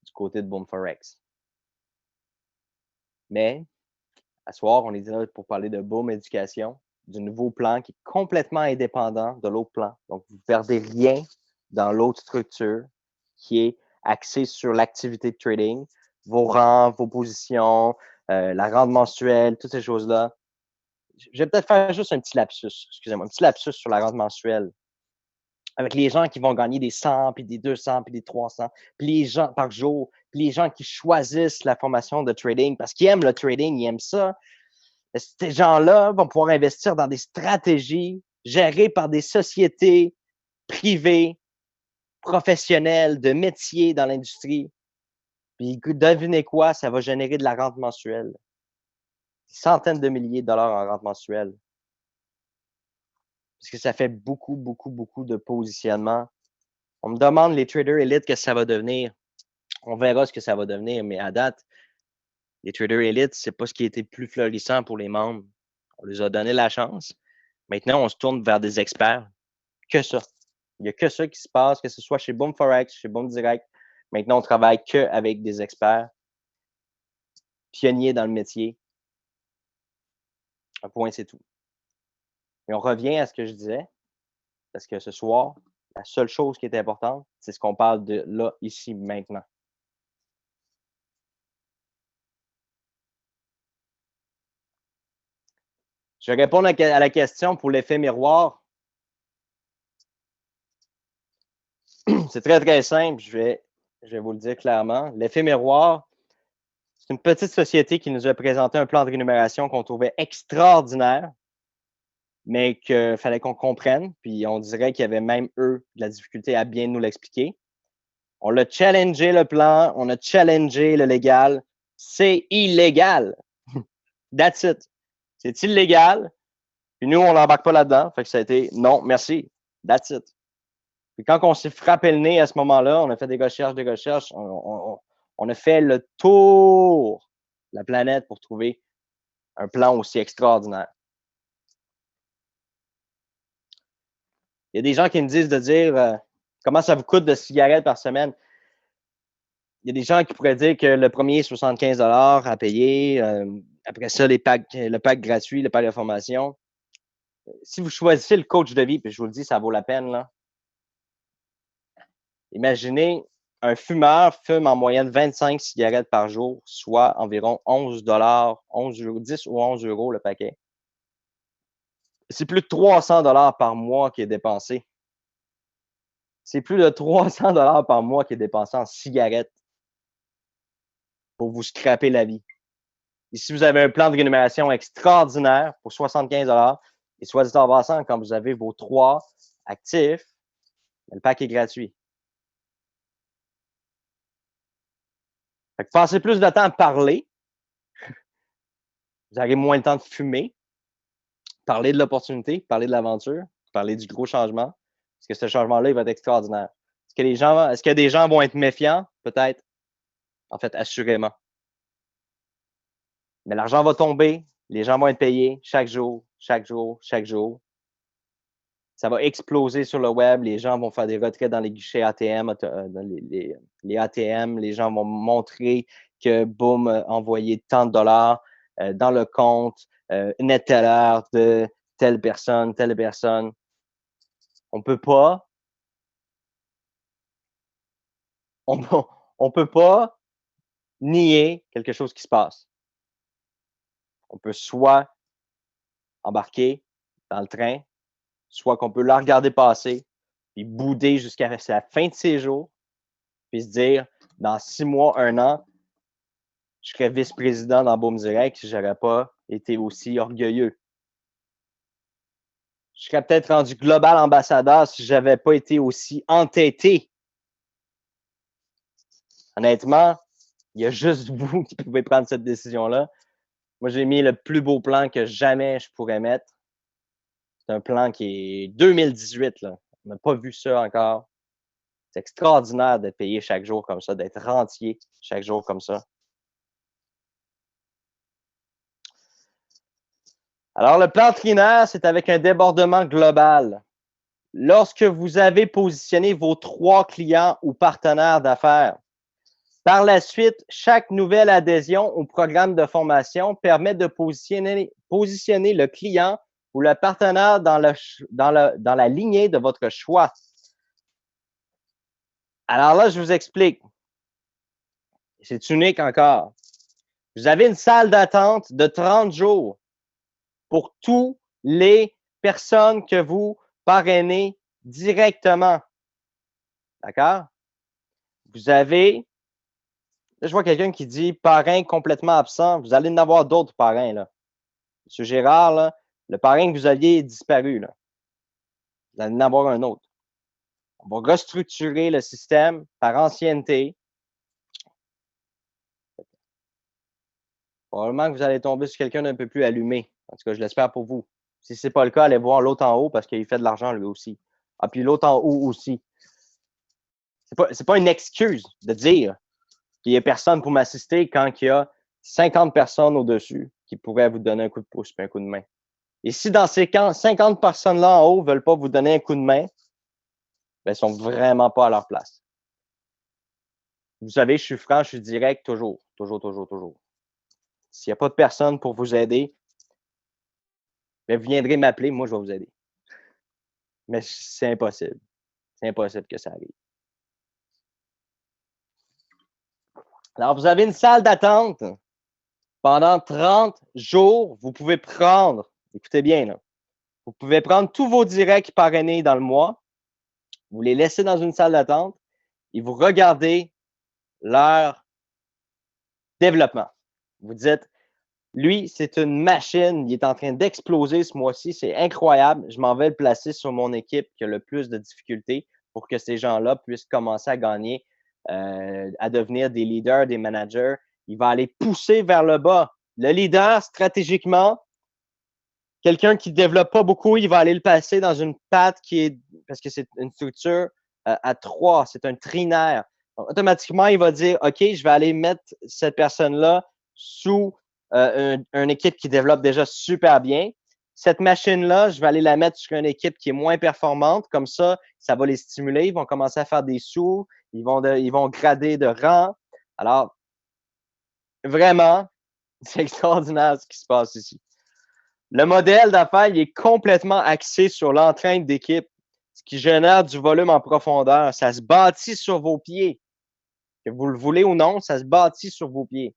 S1: du côté de Boom Forex. Mais, à soir, on est là pour parler de Boom Éducation, du nouveau plan qui est complètement indépendant de l'autre plan. Donc, vous ne perdez rien dans l'autre structure qui est axée sur l'activité de trading, vos rangs, vos positions, la rente mensuelle, toutes ces choses-là. Je vais peut-être faire juste un petit lapsus, excusez-moi, un petit lapsus sur la rente mensuelle. Avec les gens qui vont gagner des 100, puis des 200, puis des 300, puis les gens par jour, puis les gens qui choisissent la formation de trading parce qu'ils aiment le trading, ils aiment ça. Ces gens-là vont pouvoir investir dans des stratégies gérées par des sociétés privées, professionnelles, de métiers dans l'industrie. Puis devinez quoi, ça va générer de la rente mensuelle. Des centaines de milliers de dollars en rente mensuelle. Parce que ça fait beaucoup de positionnement. On me demande les traders élites que ça va devenir. On verra ce que ça va devenir, mais à date, les traders élites, c'est pas ce qui a été plus florissant pour les membres. On les a donné la chance. Maintenant, on se tourne vers des experts. Que ça. Il n'y a que ça qui se passe, que ce soit chez Boom Forex, chez Boom Direct. Maintenant, on travaille qu'avec des experts, pionniers dans le métier. Un point, c'est tout. Et on revient à ce que je disais, parce que ce soir, la seule chose qui est importante, c'est ce qu'on parle de là, ici, maintenant. Je vais répondre à la question pour l'effet miroir. C'est très, très simple. Je vais vous le dire clairement. L'effet miroir, c'est une petite société qui nous a présenté un plan de rémunération qu'on trouvait extraordinaire, mais qu'il fallait qu'on comprenne. Puis on dirait qu'il y avait même eux de la difficulté à bien nous l'expliquer. On l'a challengé le plan, on a challengé le légal. C'est illégal. That's it. C'est illégal. Puis nous, on n'embarque pas là-dedans. Fait que ça a été non, merci. That's it. Puis quand on s'est frappé le nez à ce moment-là, on a fait des recherches, on a fait le tour de la planète pour trouver un plan aussi extraordinaire. Il y a des gens qui me disent de dire comment ça vous coûte de cigarettes par semaine. Il y a des gens qui pourraient dire que le premier est 75 à payer. Après ça, le pack gratuit, le pack de formation. Si vous choisissez le coach de vie, puis je vous le dis, ça vaut la peine, là. Imaginez, un fumeur fume en moyenne 25 cigarettes par jour, soit environ 11 10 ou 11 euros le paquet. C'est plus de 300 par mois qui est dépensé. C'est plus de 300 par mois qui est dépensé en cigarettes pour vous scraper la vie. Et si vous avez un plan de rémunération extraordinaire pour 75 et soit dit en passant, quand vous avez vos 3 actifs, le pack est gratuit. Fait que passez plus de temps à parler. Vous avez moins de temps de fumer. Parler de l'opportunité, parler de l'aventure, parler du gros changement. Parce que ce changement-là, il va être extraordinaire. Est-ce que des gens vont être méfiants? Peut-être. En fait, assurément. Mais l'argent va tomber. Les gens vont être payés chaque jour, chaque jour, chaque jour. Ça va exploser sur le web. Les gens vont faire des retraits dans les guichets ATM, dans les ATM. Les gens vont montrer que, boum, envoyer tant de dollars dans le compte, net telle heure de telle personne, telle personne. On peut pas, on peut pas nier quelque chose qui se passe. On peut soit embarquer dans le train, soit qu'on peut la regarder passer, puis bouder jusqu'à la fin de ses jours, puis se dire, dans 6 mois, 1 an, je serais vice-président dans Boom Direct si j'aurais pas été aussi orgueilleux. Je serais peut-être rendu global ambassadeur si j'avais pas été aussi entêté. Honnêtement, il y a juste vous qui pouvez prendre cette décision-là. Moi, j'ai mis le plus beau plan que jamais je pourrais mettre. C'est un plan qui est 2018, là. On n'a pas vu ça encore. C'est extraordinaire d'être payé chaque jour comme ça, d'être rentier chaque jour comme ça. Alors, le plan trinaire, c'est avec un débordement global. Lorsque vous avez positionné vos 3 clients ou partenaires d'affaires, par la suite, chaque nouvelle adhésion au programme de formation permet de positionner le client ou le partenaire dans la lignée de votre choix. Alors là, je vous explique. C'est unique encore. Vous avez une salle d'attente de 30 jours pour toutes les personnes que vous parrainez directement. D'accord? Vous avez, là, je vois quelqu'un qui dit parrain complètement absent. Vous allez en avoir d'autres parrains, là. Monsieur Gérard, là, le parrain que vous aviez est disparu, là. Vous allez en avoir un autre. On va restructurer le système par ancienneté. Probablement que vous allez tomber sur quelqu'un d'un peu plus allumé. En tout cas, je l'espère pour vous. Si ce n'est pas le cas, allez voir l'autre en haut parce qu'il fait de l'argent lui aussi. Ah, puis l'autre en haut aussi. C'est pas une excuse de dire qu'il n'y a personne pour m'assister quand il y a 50 personnes au-dessus qui pourraient vous donner un coup de pouce et un coup de main. Et si dans ces 50 personnes-là en haut ne veulent pas vous donner un coup de main, ben, ils ne sont vraiment pas à leur place. Vous savez, je suis franc, je suis direct toujours, toujours, toujours, toujours. S'il n'y a pas de personne pour vous aider, Mais vous viendrez m'appeler, moi, je vais vous aider. Mais c'est impossible. C'est impossible que ça arrive. Alors, vous avez une salle d'attente. Pendant 30 jours, vous pouvez prendre, écoutez bien, là, vous pouvez prendre tous vos directs parrainés dans le mois, vous les laissez dans une salle d'attente et vous regardez leur développement. Vous dites, lui, c'est une machine, il est en train d'exploser ce mois-ci, c'est incroyable, je m'en vais le placer sur mon équipe qui a le plus de difficultés pour que ces gens-là puissent commencer à gagner, à devenir des leaders, des managers. Il va aller pousser vers le bas. Le leader, stratégiquement, quelqu'un qui ne développe pas beaucoup, il va aller le passer dans une patte qui est, parce que c'est une structure à 3, c'est un trinaire. Donc, automatiquement, il va dire, OK, je vais aller mettre cette personne-là sous une équipe qui développe déjà super bien. Cette machine-là, je vais aller la mettre sur une équipe qui est moins performante. Comme ça va les stimuler. Ils vont commencer à faire des sous. Ils vont grader de rang. Alors, vraiment, c'est extraordinaire ce qui se passe ici. Le modèle d'affaires, il est complètement axé sur l'entraîne d'équipe, ce qui génère du volume en profondeur. Ça se bâtit sur vos pieds. Que vous le voulez ou non, ça se bâtit sur vos pieds.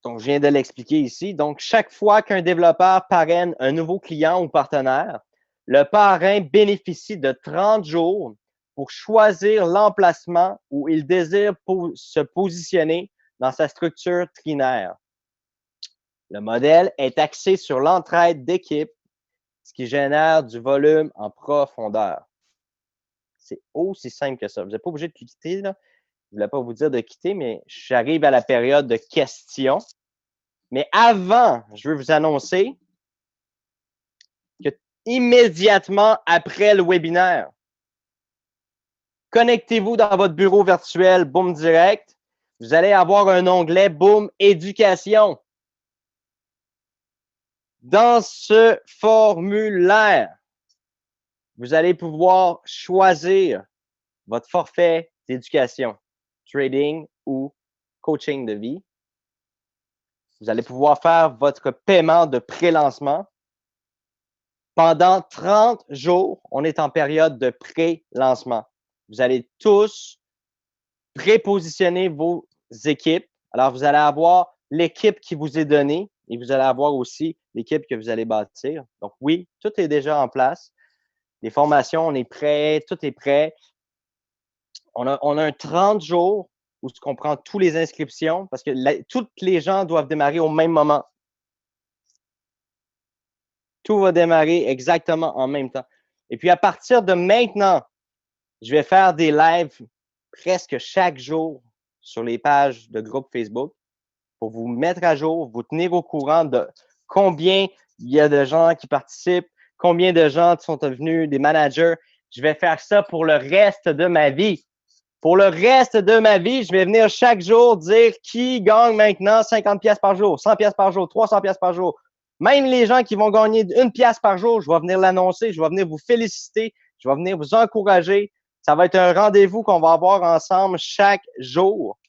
S1: Donc, je viens de l'expliquer ici. Donc, chaque fois qu'un développeur parraine un nouveau client ou partenaire, le parrain bénéficie de 30 jours pour choisir l'emplacement où il désire se positionner dans sa structure trinaire. Le modèle est axé sur l'entraide d'équipe, ce qui génère du volume en profondeur. C'est aussi simple que ça. Vous n'êtes pas obligé de quitter, là. Je ne voulais pas vous dire de quitter, mais j'arrive à la période de questions. Mais avant, je veux vous annoncer que immédiatement après le webinaire, connectez-vous dans votre bureau virtuel Boom Direct. Vous allez avoir un onglet Boom Éducation. Dans ce formulaire, vous allez pouvoir choisir votre forfait d'éducation, trading ou coaching de vie. Vous allez pouvoir faire votre paiement de pré-lancement. Pendant 30 jours, on est en période de pré-lancement. Vous allez tous prépositionner vos équipes. Alors, vous allez avoir l'équipe qui vous est donnée et vous allez avoir aussi l'équipe que vous allez bâtir. Donc, oui, tout est déjà en place. Les formations, on est prêt, tout est prêt. On a un 30 jours où on prend toutes les inscriptions parce que toutes les gens doivent démarrer au même moment. Tout va démarrer exactement en même temps. Et puis, à partir de maintenant, je vais faire des lives presque chaque jour sur les pages de groupe Facebook pour vous mettre à jour, vous tenir au courant de combien il y a de gens qui participent, combien de gens sont devenus des managers. Je vais faire ça pour le reste de ma vie. Pour le reste de ma vie, je vais venir chaque jour dire qui gagne maintenant 50 pièces par jour, 100 pièces par jour, 300 pièces par jour. Même les gens qui vont gagner 1 pièce par jour, je vais venir l'annoncer, je vais venir vous féliciter, je vais venir vous encourager. Ça va être un rendez-vous qu'on va avoir ensemble chaque jour.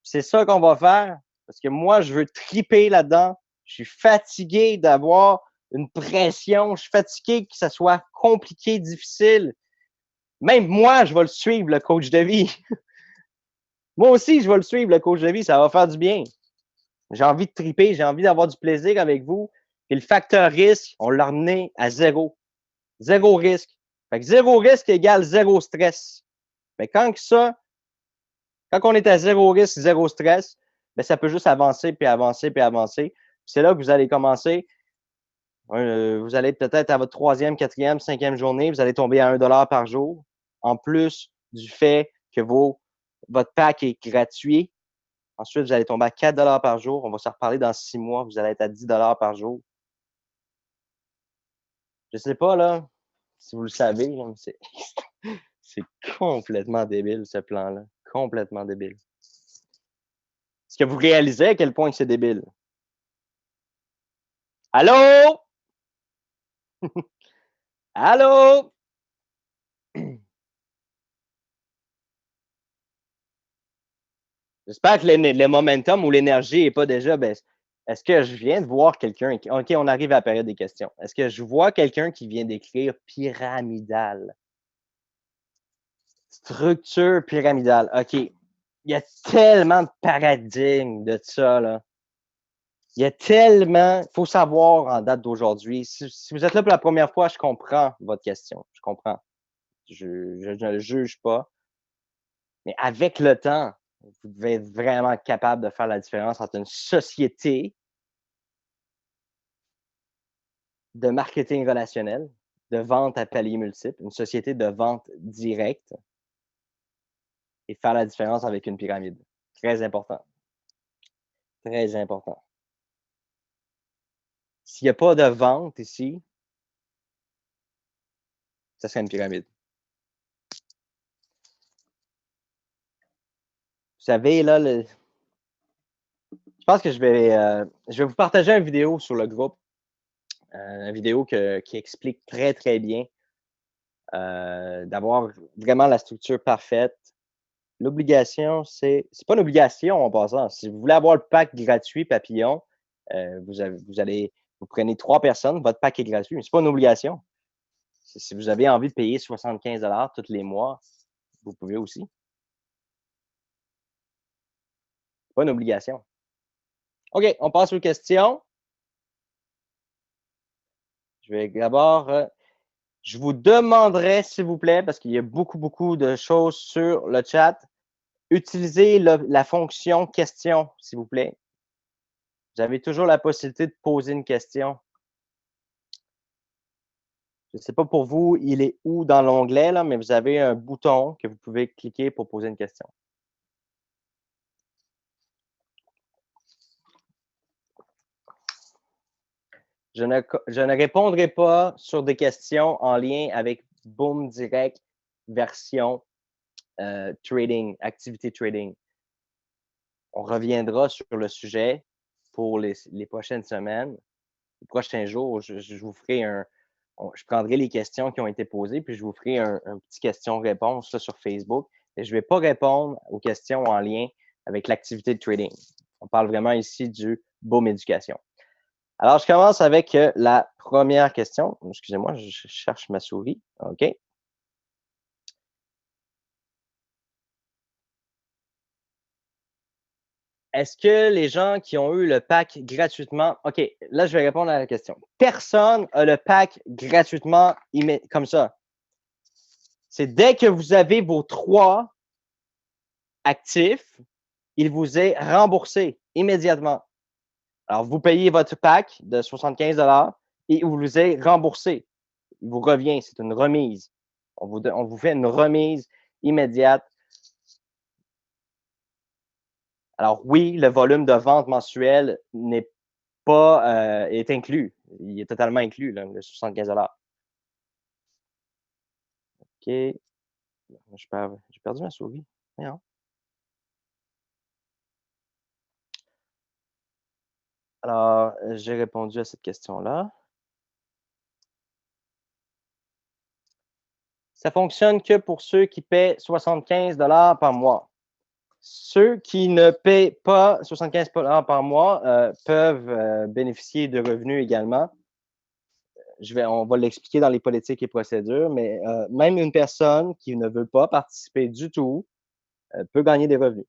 S1: C'est ça qu'on va faire parce que moi, je veux triper là-dedans. Je suis fatigué d'avoir une pression. Je suis fatigué que ça soit compliqué, difficile. Même moi, je vais le suivre, le coach de vie. Moi aussi, je vais le suivre, le coach de vie. Ça va faire du bien. J'ai envie de triper, j'ai envie d'avoir du plaisir avec vous. Et le facteur risque, on l'a ramené à zéro. Zéro risque. Fait que zéro risque égale zéro stress. Mais quand on est à zéro risque, zéro stress, ben ça peut juste avancer, puis avancer, puis avancer. C'est là que vous allez commencer. Vous allez peut-être à votre 3e, 4e, 5e journée, vous allez tomber à 1 $ par jour. En plus du fait que votre pack est gratuit. Ensuite, vous allez tomber à 4 $ par jour. On va se reparler dans 6 mois. Vous allez être à 10 $ par jour. Je ne sais pas, là, si vous le savez, là, mais c'est complètement débile, ce plan-là. Complètement débile. Est-ce que vous réalisez à quel point c'est débile? Allô? Allô? J'espère que le momentum ou l'énergie n'est pas déjà. Ben, est-ce que je viens de voir quelqu'un qui. OK, on arrive à la période des questions. Est-ce que je vois quelqu'un qui vient d'écrire pyramidal? Structure pyramidale. OK. Il y a tellement de paradigmes de ça, là. Il y a tellement. Il faut savoir en date d'aujourd'hui. Si vous êtes là pour la première fois, je comprends votre question. Je comprends. Je ne le juge pas. Mais avec le temps, vous devez être vraiment capable de faire la différence entre une société de marketing relationnel, de vente à paliers multiples, une société de vente directe et faire la différence avec une pyramide. Très important. Très important. S'il n'y a pas de vente ici, ça serait une pyramide. Vous savez, là, je pense que je vais vous partager une vidéo sur le groupe, une vidéo qui explique très, très bien d'avoir vraiment la structure parfaite. L'obligation, c'est pas une obligation en passant. Si vous voulez avoir le pack gratuit Papillon, vous prenez 3 personnes, votre pack est gratuit, mais c'est pas une obligation. Si vous avez envie de payer 75 tous les mois, vous pouvez aussi. Pas une obligation. OK, on passe aux questions. Je vais d'abord, je vous demanderai, s'il vous plaît, parce qu'il y a beaucoup, beaucoup de choses sur le chat, utilisez la fonction question, s'il vous plaît. Vous avez toujours la possibilité de poser une question. Je ne sais pas pour vous, il est où dans l'onglet, là, mais vous avez un bouton que vous pouvez cliquer pour poser une question. Je ne répondrai pas sur des questions en lien avec Boom Direct version trading, activité trading. On reviendra sur le sujet pour les prochaines semaines, les prochains jours. Je vous ferai je prendrai les questions qui ont été posées, puis je vous ferai un petit question-réponse sur Facebook. Et je ne vais pas répondre aux questions en lien avec l'activité de trading. On parle vraiment ici du Boom Éducation. Alors, je commence avec la première question. Excusez-moi, je cherche ma souris. OK. Est-ce que les gens qui ont eu le pack gratuitement. OK, là, je vais répondre à la question. Personne a le pack gratuitement comme ça. C'est dès que vous avez vos 3 actifs, il vous est remboursé immédiatement. Alors, vous payez votre pack de 75 et il vous est remboursé. Il vous revient, c'est une remise. On vous fait une remise immédiate. Alors oui, le volume de vente mensuel n'est pas est inclus. Il est totalement inclus, là, le 75 OK. J'ai perdu ma souris. Voyons. Alors, j'ai répondu à cette question-là. Ça fonctionne que pour ceux qui paient 75 par mois. Ceux qui ne paient pas 75 par mois peuvent bénéficier de revenus également. On va l'expliquer dans les politiques et procédures, mais même une personne qui ne veut pas participer du tout peut gagner des revenus.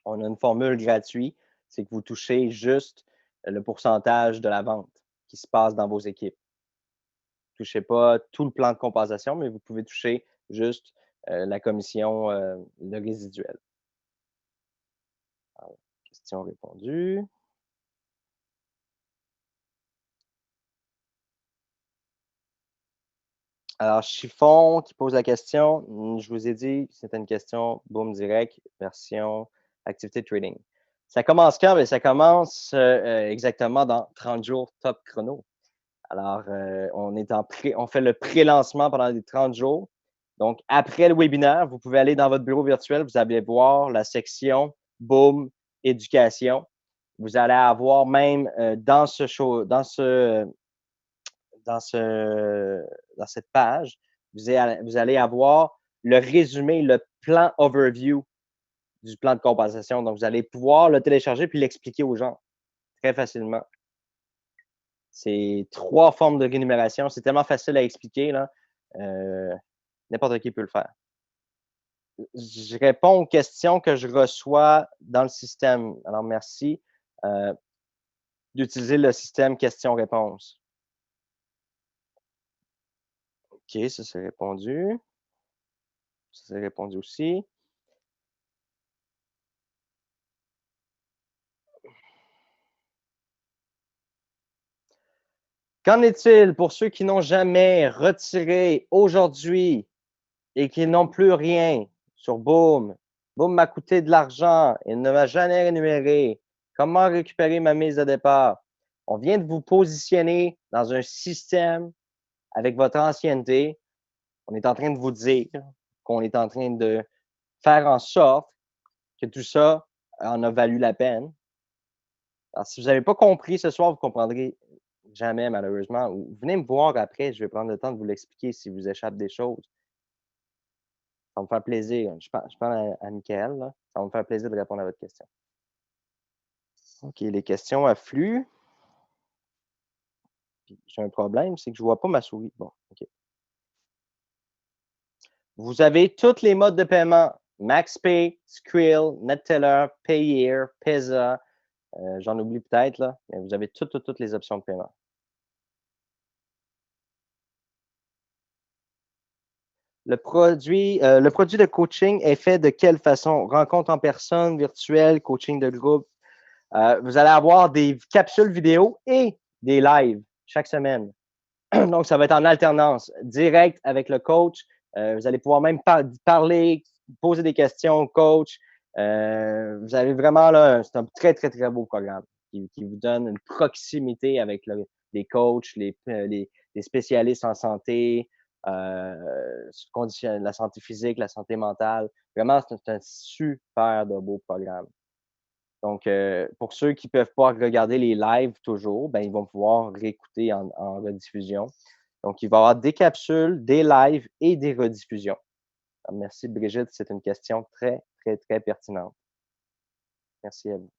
S1: On a une formule gratuite, c'est que vous touchez juste le pourcentage de la vente qui se passe dans vos équipes. Vous ne touchez pas tout le plan de compensation, mais vous pouvez toucher juste la commission, le résiduel. Alors, question répondue. Alors, Chiffon qui pose la question, je vous ai dit, c'était une question Boom Direct, version activité de trading. Ça commence quand? Bien, ça commence exactement dans 30 jours top chrono. Alors, on fait le pré-lancement pendant les 30 jours. Donc, après le webinaire, vous pouvez aller dans votre bureau virtuel, vous allez voir la section Boom Éducation. Vous allez avoir même dans dans cette page, vous allez avoir le résumé, le plan overview du plan de compensation. Donc, vous allez pouvoir le télécharger puis l'expliquer aux gens très facilement. C'est 3 formes de rémunération. C'est tellement facile à expliquer, là. N'importe qui peut le faire. Je réponds aux questions que je reçois dans le système. Alors, merci d'utiliser le système questions-réponses. OK, ça c'est répondu. Ça c'est répondu aussi. Qu'en est-il pour ceux qui n'ont jamais retiré aujourd'hui et qui n'ont plus rien sur Boom? Boom m'a coûté de l'argent et ne m'a jamais rémunéré. Comment récupérer ma mise de départ? On vient de vous positionner dans un système avec votre ancienneté. On est en train de vous dire qu'on est en train de faire en sorte que tout ça en a valu la peine. Alors, si vous n'avez pas compris ce soir, vous comprendrez jamais, malheureusement. Ou venez me voir après, je vais prendre le temps de vous l'expliquer si vous échappe des choses. Ça va me faire plaisir. Je parle à Michael, là. Ça va me faire plaisir de répondre à votre question. OK, les questions affluent. J'ai un problème, c'est que je ne vois pas ma souris. Bon, OK. Vous avez tous les modes de paiement. MaxPay, Skrill, NetTeller, Payeer, Pesa. J'en oublie peut-être, là, mais vous avez toutes les options de paiement. Le produit de coaching est fait de quelle façon? Rencontre en personne, virtuelle, coaching de groupe. Vous allez avoir des capsules vidéo et des lives chaque semaine. Donc, ça va être en alternance, direct avec le coach. Vous allez pouvoir même parler, poser des questions au coach. Vous avez vraiment là, c'est un très, très, très beau programme qui vous donne une proximité avec les coachs, les spécialistes en santé, la santé physique, la santé mentale. Vraiment, c'est un super de beau programme. Donc, pour ceux qui ne peuvent pas regarder les lives toujours, ben, ils vont pouvoir réécouter en rediffusion. Donc, il va y avoir des capsules, des lives et des rediffusions. Alors, merci Brigitte, c'est une question très, très, très pertinente. Merci à vous.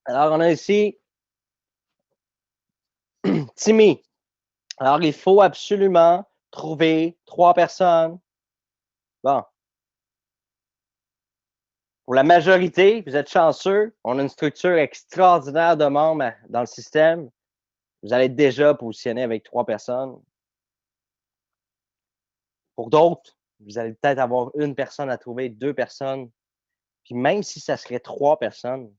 S1: Alors, on a ici Timmy. Alors, il faut absolument trouver 3 personnes. Bon. Pour la majorité, vous êtes chanceux. On a une structure extraordinaire de membres dans le système. Vous allez être déjà positionné avec 3 personnes. Pour d'autres, vous allez peut-être avoir une personne à trouver, 2 personnes. Puis même si ça serait 3 personnes,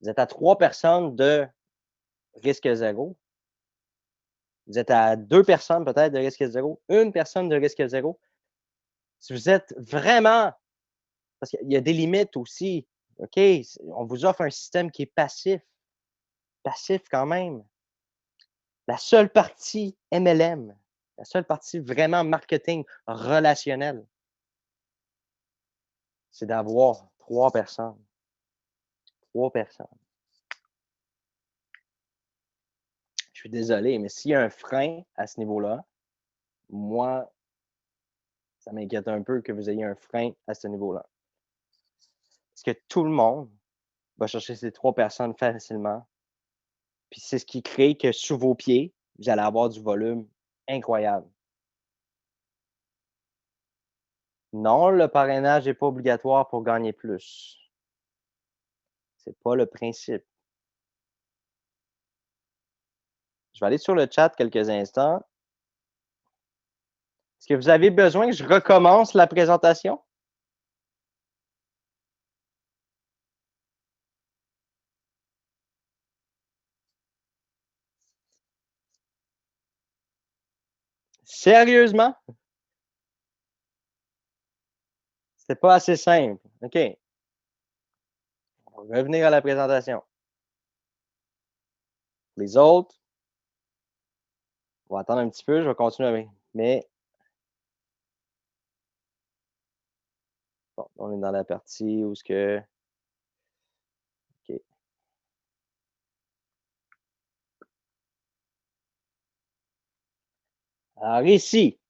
S1: vous êtes à 3 personnes de risque zéro. Vous êtes à 2 personnes peut-être de risque zéro, une personne de risque zéro. Si vous êtes vraiment, parce qu'il y a des limites aussi, OK, on vous offre un système qui est passif quand même. La seule partie MLM, la seule partie vraiment marketing relationnel, c'est d'avoir 3 personnes. 3 personnes. Je suis désolé, mais s'il y a un frein à ce niveau-là, moi, ça m'inquiète un peu que vous ayez un frein à ce niveau-là. Parce que tout le monde va chercher ces 3 personnes facilement. Puis c'est ce qui crée que sous vos pieds, vous allez avoir du volume incroyable. Non, le parrainage n'est pas obligatoire pour gagner plus. C'est pas le principe. Je vais aller sur le chat quelques instants. Est-ce que vous avez besoin que je recommence la présentation? Sérieusement? C'était pas assez simple. OK. On va revenir à la présentation. Les autres, On va attendre un petit peu, je vais continuer. Mais bon, on est dans la partie où ce que. OK. Alors ici,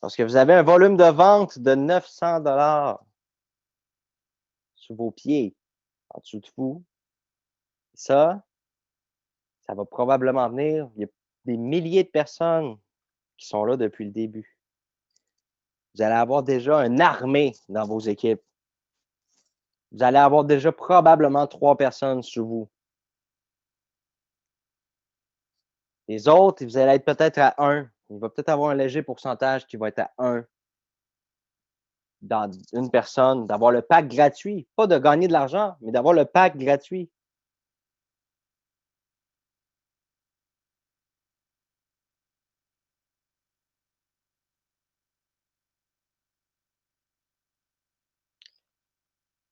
S1: lorsque vous avez un volume de vente de 900 sous vos pieds, en dessous de vous, ça va probablement venir. Il y a des milliers de personnes qui sont là depuis le début. Vous allez avoir déjà une armée dans vos équipes. Vous allez avoir déjà probablement 3 personnes sous vous. Les autres, vous allez être peut-être à 1. Il va peut-être avoir un léger pourcentage qui va être à 1 dans une personne, d'avoir le pack gratuit. Pas de gagner de l'argent, mais d'avoir le pack gratuit.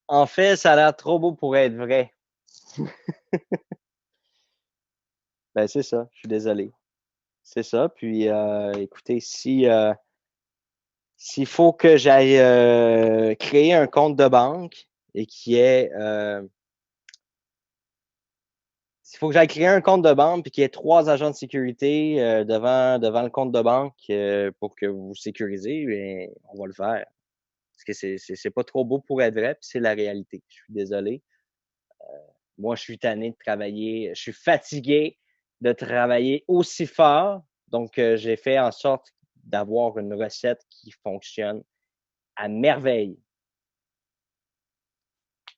S1: En fait, ça a l'air trop beau pour être vrai. Ben, c'est ça, je suis désolé. C'est ça. Puis, écoutez, s'il faut que j'aille créer un compte de banque et qu'il y ait s'il faut que j'aille créer un compte de banque et qu'il y ait 3 agents de sécurité devant le compte de banque pour que vous sécurisez, bien, on va le faire. Parce que c'est pas trop beau pour être vrai, puis c'est la réalité. Je suis désolé. Moi, je suis tanné de travailler, je suis fatigué de travailler aussi fort. Donc, j'ai fait en sorte d'avoir une recette qui fonctionne à merveille.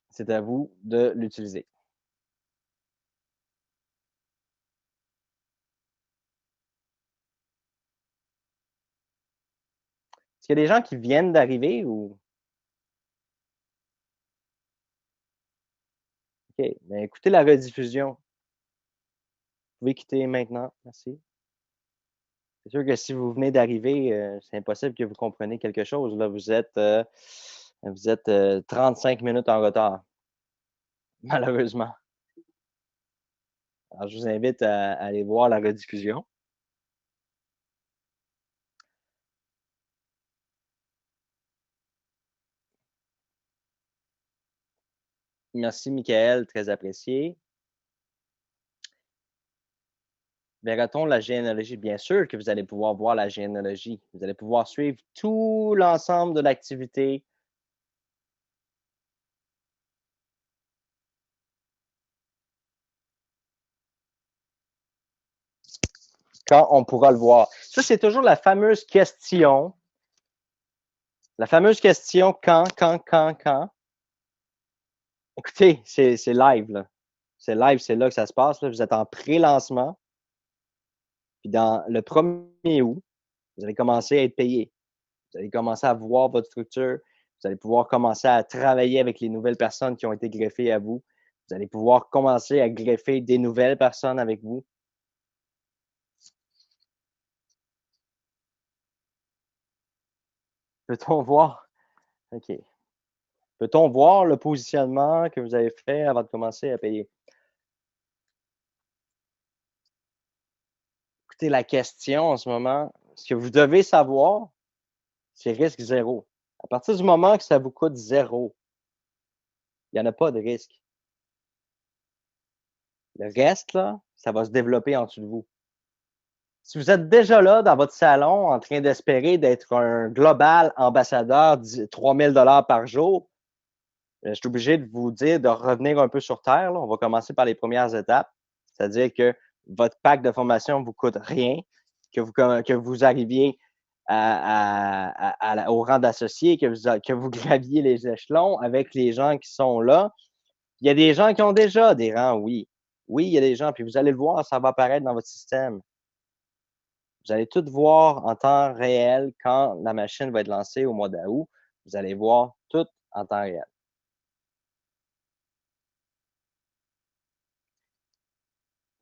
S1: C'est à vous de l'utiliser. Est-ce qu'il y a des gens qui viennent d'arriver ou. OK. Ben, écoutez la rediffusion. Vous pouvez quitter maintenant. Merci. C'est sûr que si vous venez d'arriver, c'est impossible que vous compreniez quelque chose. Là, vous êtes 35 minutes en retard, malheureusement. Alors, je vous invite à aller voir la rediffusion. Merci, Michael, très apprécié. Verra-t-on la généalogie? Bien sûr que vous allez pouvoir voir la généalogie. Vous allez pouvoir suivre tout l'ensemble de l'activité. Quand on pourra le voir. Ça, c'est toujours la fameuse question. La fameuse question quand. Écoutez, c'est live, là. C'est live, c'est là que ça se passe. Là. Vous êtes en pré-lancement. Puis dans le 1er août, vous allez commencer à être payé. Vous allez commencer à voir votre structure. Vous allez pouvoir commencer à travailler avec les nouvelles personnes qui ont été greffées à vous. Vous allez pouvoir commencer à greffer des nouvelles personnes avec vous. Peut-on voir? OK. Peut-on voir le positionnement que vous avez fait avant de commencer à payer? Écoutez, la question en ce moment, ce que vous devez savoir, c'est risque zéro. À partir du moment que ça vous coûte zéro, il n'y en a pas de risque. Le reste, là, ça va se développer en dessous de vous. Si vous êtes déjà là dans votre salon en train d'espérer d'être un global ambassadeur de 3 000 par jour, je suis obligé de vous dire de revenir un peu sur terre. Là. On va commencer par les premières étapes, c'est-à-dire que votre pack de formation ne vous coûte rien, que vous arriviez au rang d'associé, que vous graviez les échelons avec les gens qui sont là. Il y a des gens qui ont déjà des rangs, oui. Oui, il y a des gens, puis vous allez le voir, ça va apparaître dans votre système. Vous allez tout voir en temps réel quand la machine va être lancée au mois d'août. Vous allez voir tout en temps réel.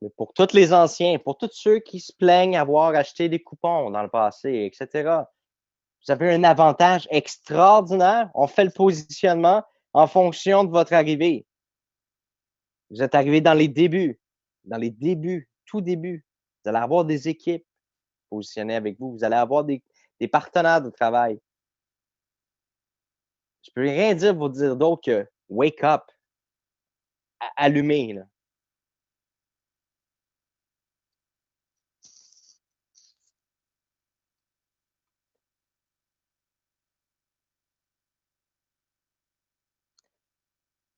S1: Mais pour tous les anciens, pour tous ceux qui se plaignent avoir acheté des coupons dans le passé, etc., vous avez un avantage extraordinaire. On fait le positionnement en fonction de votre arrivée. Vous êtes arrivé dans les débuts, tout début. Vous allez avoir des équipes positionnées avec vous. Vous allez avoir des partenaires de travail. Je peux rien vous dire d'autre que wake up, allumez, là.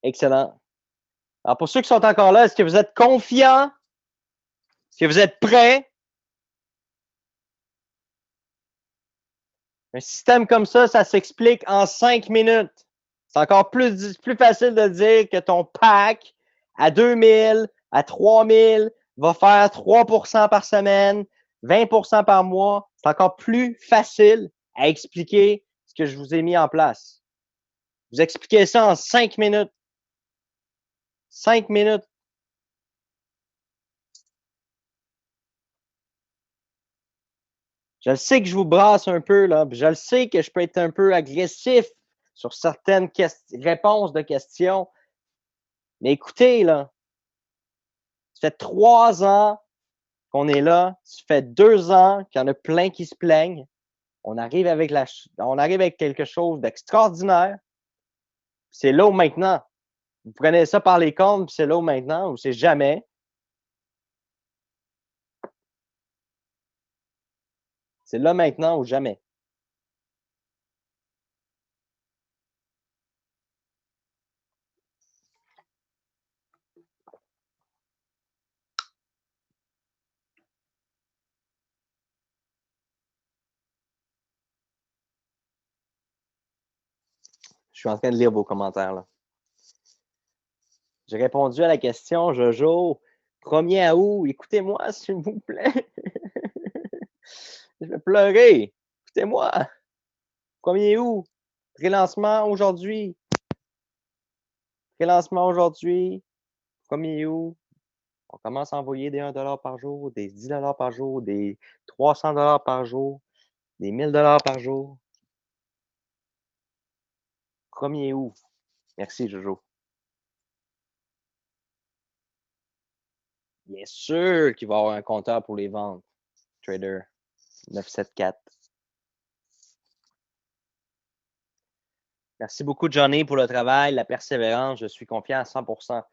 S1: Excellent. Alors, pour ceux qui sont encore là, est-ce que vous êtes confiants? Est-ce que vous êtes prêts? Un système comme ça s'explique en 5 minutes. C'est encore plus facile de dire que ton pack à 2000, à 3000 va faire 3% par semaine, 20% par mois. C'est encore plus facile à expliquer ce que je vous ai mis en place. Vous expliquez ça en 5 minutes. 5 minutes. Je le sais que je vous brasse un peu, là. Je le sais que je peux être un peu agressif sur certaines réponses de questions. Mais écoutez, là, ça fait 3 ans qu'on est là. Ça fait 2 ans qu'il y en a plein qui se plaignent. On arrive avec quelque chose d'extraordinaire. C'est là ou maintenant. Vous prenez ça par les cornes, puis c'est là ou maintenant, ou c'est jamais. C'est là maintenant ou jamais. Je suis en train de lire vos commentaires, là. J'ai répondu à la question, Jojo. 1er août, écoutez-moi, s'il vous plaît. Je vais pleurer. Écoutez-moi. 1er août. Prélancement aujourd'hui. Prélancement aujourd'hui. 1er août. On commence à envoyer des 1 $ par jour, des 10 $ par jour, des 300 $ par jour, des 1000 $ par jour. 1er août. Merci, Jojo. Bien sûr qu'il va y avoir un compteur pour les ventes. Trader 974. Merci beaucoup, Johnny, pour le travail, la persévérance. Je suis confiant à 100%.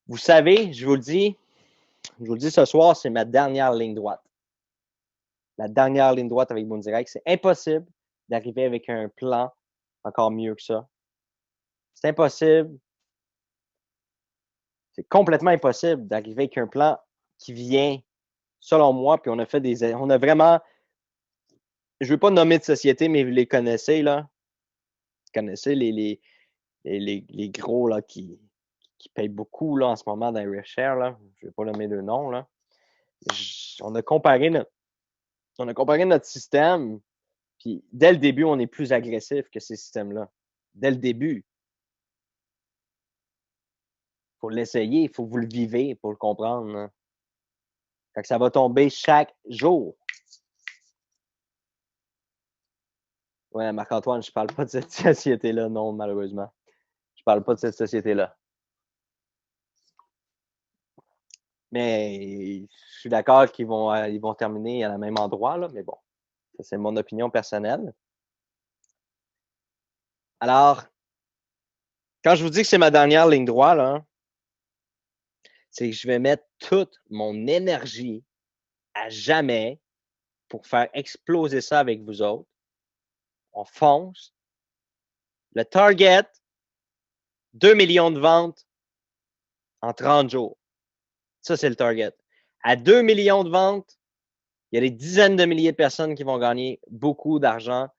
S1: Vous savez, je vous le dis ce soir, c'est ma dernière ligne droite. La dernière ligne droite avec Moondirect. C'est impossible d'arriver avec un plan encore mieux que ça. C'est impossible. C'est complètement impossible d'arriver avec un plan qui vient, selon moi, puis on a vraiment, je ne veux pas nommer de société, mais vous les connaissez, là. Vous connaissez les gros, là, qui payent beaucoup, là, en ce moment dans les share, là. Je ne vais pas nommer de nom, là. On a comparé notre système, puis dès le début, on est plus agressif que ces systèmes-là. Dès le début. Il faut l'essayer, il faut que vous le vivez pour le comprendre. Hein. Fait que ça va tomber chaque jour. Ouais, Marc-Antoine, je ne parle pas de cette société-là, non, malheureusement. Je ne parle pas de cette société-là. Mais je suis d'accord qu'ils vont terminer à la même endroit, là, mais bon, ça c'est mon opinion personnelle. Alors, quand je vous dis que c'est ma dernière ligne droite, là, c'est que je vais mettre toute mon énergie à jamais pour faire exploser ça avec vous autres. On fonce. Le target, 2 millions de ventes en 30 jours. Ça, c'est le target. À 2 millions de ventes, il y a des dizaines de milliers de personnes qui vont gagner beaucoup d'argent.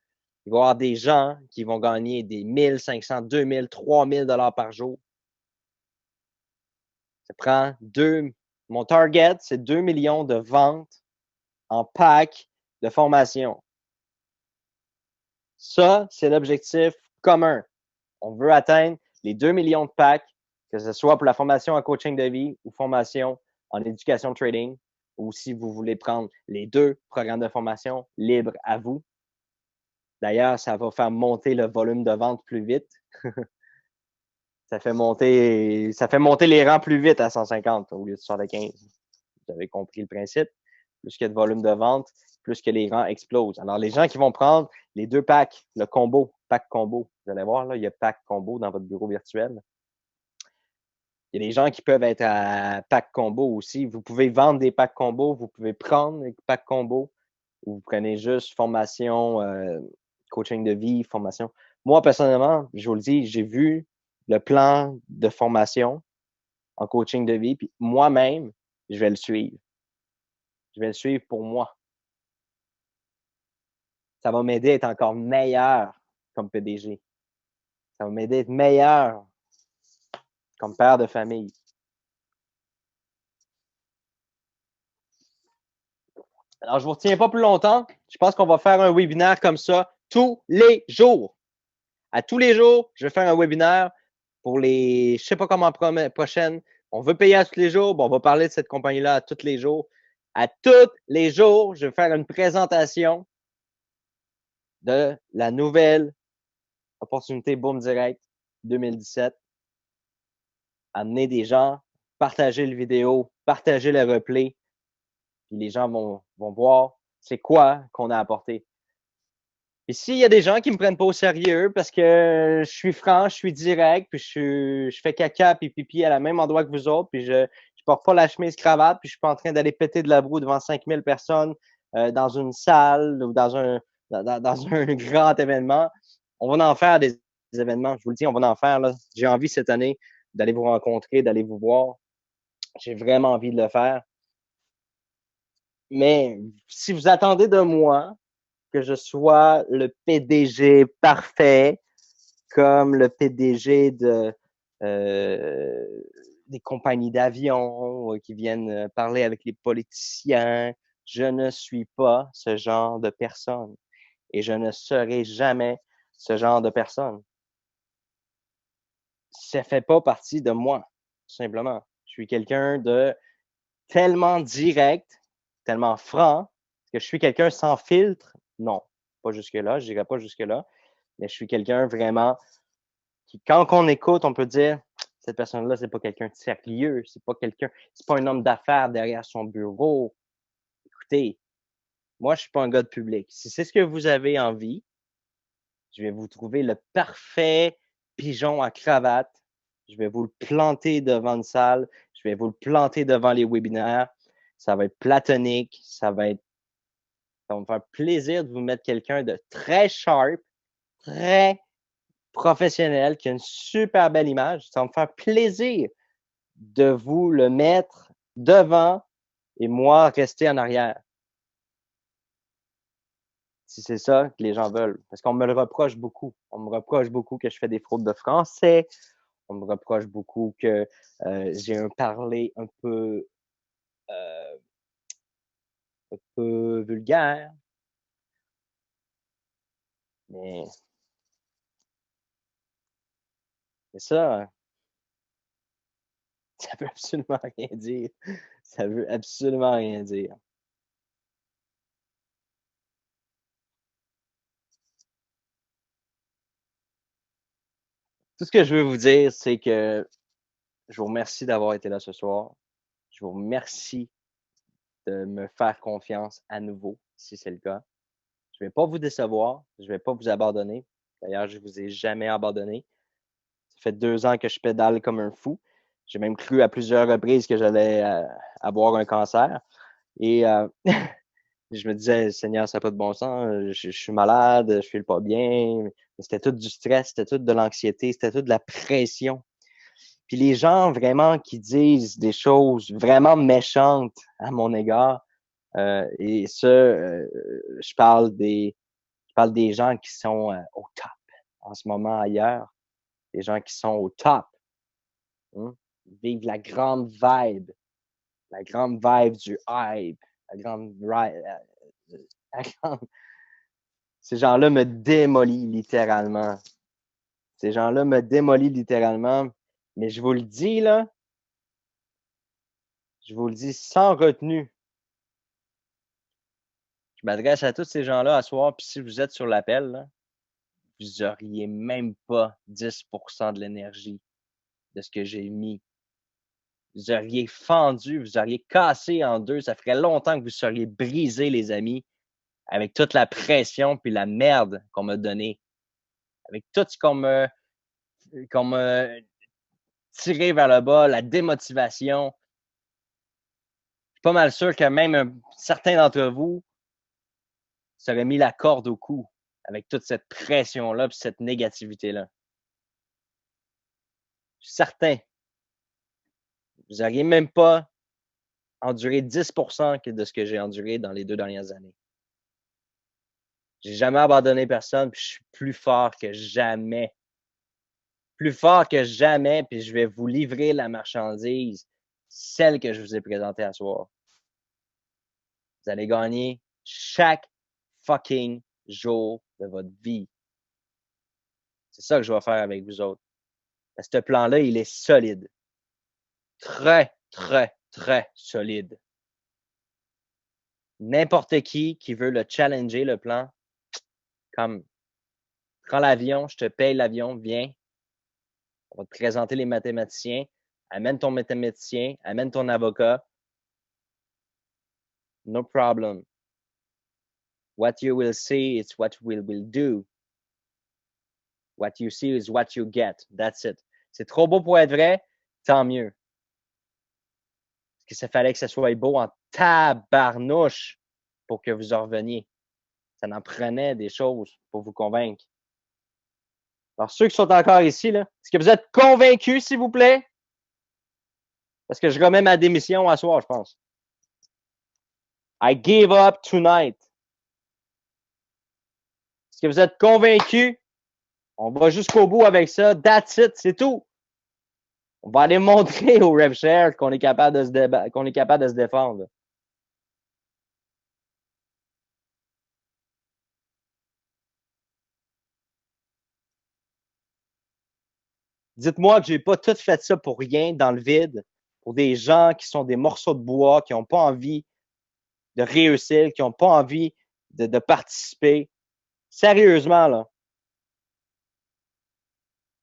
S1: Il va y avoir des gens qui vont gagner des 1500, 2000, 3000 $ par jour. Ça prend mon target, c'est 2 millions de ventes en pack de formation. Ça, c'est l'objectif commun. On veut atteindre les 2 millions de packs, que ce soit pour la formation en coaching de vie ou formation en éducation trading, ou si vous voulez prendre les 2 programmes de formation libres à vous. D'ailleurs, ça va faire monter le volume de vente plus vite. ça fait monter les rangs plus vite à 150 au lieu de 75. avez compris le principe. Plus qu'il y a de volume de vente, plus que les rangs explosent. Alors, les gens qui vont prendre les 2 packs, le combo, pack combo, vous allez voir, là, il y a pack combo dans votre bureau virtuel. Il y a des gens qui peuvent être à pack combo aussi. Vous pouvez vendre des packs combo, vous pouvez prendre des packs combo, ou vous prenez juste formation, coaching de vie, formation. Moi, personnellement, je vous le dis, j'ai vu le plan de formation en coaching de vie, puis moi-même, je vais le suivre. Je vais le suivre pour moi. Ça va m'aider à être encore meilleur comme PDG. Ça va m'aider à être meilleur comme père de famille. Alors, je ne vous retiens pas plus longtemps. Je pense qu'on va faire un webinaire comme ça tous les jours. À tous les jours, je vais faire un webinaire pour les, je ne sais pas comment prochaine. On veut payer à tous les jours. Bon, on va parler de cette compagnie-là à tous les jours. À tous les jours, je vais faire une présentation de la nouvelle opportunité Boom Direct 2017. Amener des gens, partager le vidéo, partager le replay, puis les gens vont voir c'est quoi qu'on a apporté. Et s'il y a des gens qui me prennent pas au sérieux parce que je suis franc, je suis direct, puis je fais caca puis pipi à la même endroit que vous autres, puis je porte pas la chemise cravate, puis je suis pas en train d'aller péter de la broue devant 5000 personnes dans une salle ou dans un grand événement. On va en faire des événements, je vous le dis, on va en faire. Là. J'ai envie cette année d'aller vous rencontrer, d'aller vous voir. J'ai vraiment envie de le faire. Mais si vous attendez de moi que je sois le PDG parfait, comme le PDG des compagnies d'avion qui viennent parler avec les politiciens. Je ne suis pas ce genre de personne et je ne serai jamais ce genre de personne. Ça fait pas partie de moi, tout simplement. Je suis quelqu'un de tellement direct, tellement franc, que je suis quelqu'un sans filtre. Non, pas jusque-là, je dirais pas jusque-là, mais je suis quelqu'un vraiment qui, quand on écoute, on peut dire cette personne-là, c'est pas quelqu'un de sérieux, c'est pas un homme d'affaires derrière son bureau. Écoutez, moi, je suis pas un gars de public. Si c'est ce que vous avez envie, je vais vous trouver le parfait pigeon à cravate. Je vais vous le planter devant une salle. Je vais vous le planter devant les webinaires. Ça va être platonique. Ça va me faire plaisir de vous mettre quelqu'un de très sharp, très professionnel, qui a une super belle image. Ça va me faire plaisir de vous le mettre devant et moi rester en arrière. Si c'est ça que les gens veulent. Parce qu'on me le reproche beaucoup. On me reproche beaucoup que je fais des fautes de français. On me reproche beaucoup que j'ai un parler un peu vulgaire. Mais ça, ça veut absolument rien dire. Ça veut absolument rien dire. Tout ce que je veux vous dire, c'est que je vous remercie d'avoir été là ce soir. Je vous remercie de me faire confiance à nouveau, si c'est le cas. Je ne vais pas vous décevoir. Je ne vais pas vous abandonner. D'ailleurs, je ne vous ai jamais abandonné. Ça fait 2 ans que je pédale comme un fou. J'ai même cru à plusieurs reprises que j'allais avoir un cancer. Et je me disais, Seigneur, ça n'a pas de bon sens. Je suis malade, je ne file pas bien. C'était tout du stress, c'était tout de l'anxiété, c'était tout de la pression. Puis les gens vraiment qui disent des choses vraiment méchantes à mon égard, et ça, je parle des gens qui sont au top en ce moment ailleurs, des gens qui sont au top, hein, vivent la grande vibe du hype, la grande... Ces gens-là me démolissent littéralement. Ces gens-là me démolissent littéralement. Mais je vous le dis, là, je vous le dis sans retenue. Je m'adresse à tous ces gens-là à soir, puis si vous êtes sur l'appel, là, vous n'auriez même pas 10% de l'énergie de ce que j'ai mis vous auriez fendu, vous auriez cassé en deux. Ça ferait longtemps que vous seriez brisés, les amis, avec toute la pression puis la merde qu'on m'a donnée. Avec tout ce qu'on m'a tiré vers le bas, la démotivation. Je suis pas mal sûr que même certains d'entre vous seraient mis la corde au cou avec toute cette pression-là et cette négativité-là. Je suis certain. Vous n'auriez même pas enduré 10% de ce que j'ai enduré dans les 2 dernières années. J'ai jamais abandonné personne, puis je suis plus fort que jamais. Plus fort que jamais, puis je vais vous livrer la marchandise, celle que je vous ai présentée à soir. Vous allez gagner chaque fucking jour de votre vie. C'est ça que je vais faire avec vous autres. Ce plan-là, il est solide. Très, très, très solide. N'importe qui veut le challenger, le plan, comme prends l'avion, je te paye l'avion, viens. On va te présenter les mathématiciens. Amène ton mathématicien, amène ton avocat. No problem. What you will see is what we will do. What you see is what you get. That's it. C'est trop beau pour être vrai, tant mieux. Parce que ça fallait que ça soit beau en tabarnouche pour que vous en reveniez. Ça en prenait des choses pour vous convaincre. Alors, ceux qui sont encore ici, là, est-ce que vous êtes convaincus, s'il vous plaît? Parce que je remets ma démission à soir, je pense. I give up tonight. Est-ce que vous êtes convaincus? On va jusqu'au bout avec ça. That's it, c'est tout. On va aller montrer au RevShare qu'on est capable de se défendre. Dites-moi que j'ai pas tout fait ça pour rien dans le vide, pour des gens qui sont des morceaux de bois, qui n'ont pas envie de réussir, qui n'ont pas envie de participer. Sérieusement, là.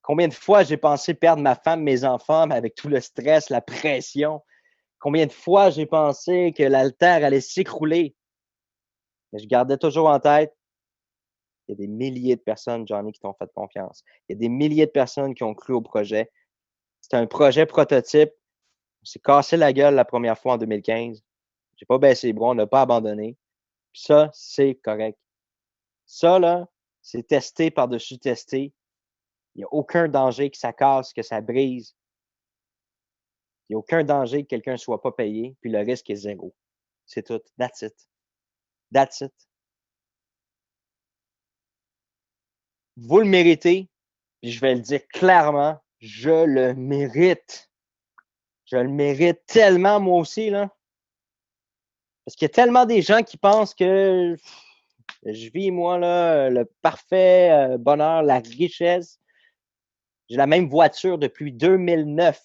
S1: Combien de fois j'ai pensé perdre ma femme, mes enfants, mais avec tout le stress, la pression? Combien de fois j'ai pensé que l'altère allait s'écrouler? Mais je gardais toujours en tête, il y a des milliers de personnes, Johnny, qui t'ont fait confiance. Il y a des milliers de personnes qui ont cru au projet. C'était un projet prototype. On s'est cassé la gueule la première fois en 2015. J'ai pas baissé les bras, on n'a pas abandonné. Puis ça, c'est correct. Ça, là, c'est testé par-dessus testé. Il n'y a aucun danger que ça casse, que ça brise. Il n'y a aucun danger que quelqu'un ne soit pas payé, puis le risque est zéro. C'est tout. That's it. That's it. Vous le méritez, puis je vais le dire clairement, je le mérite. Je le mérite tellement, moi aussi, là. Parce qu'il y a tellement des gens qui pensent que je vis, moi, là, le parfait bonheur, la richesse. J'ai la même voiture depuis 2009.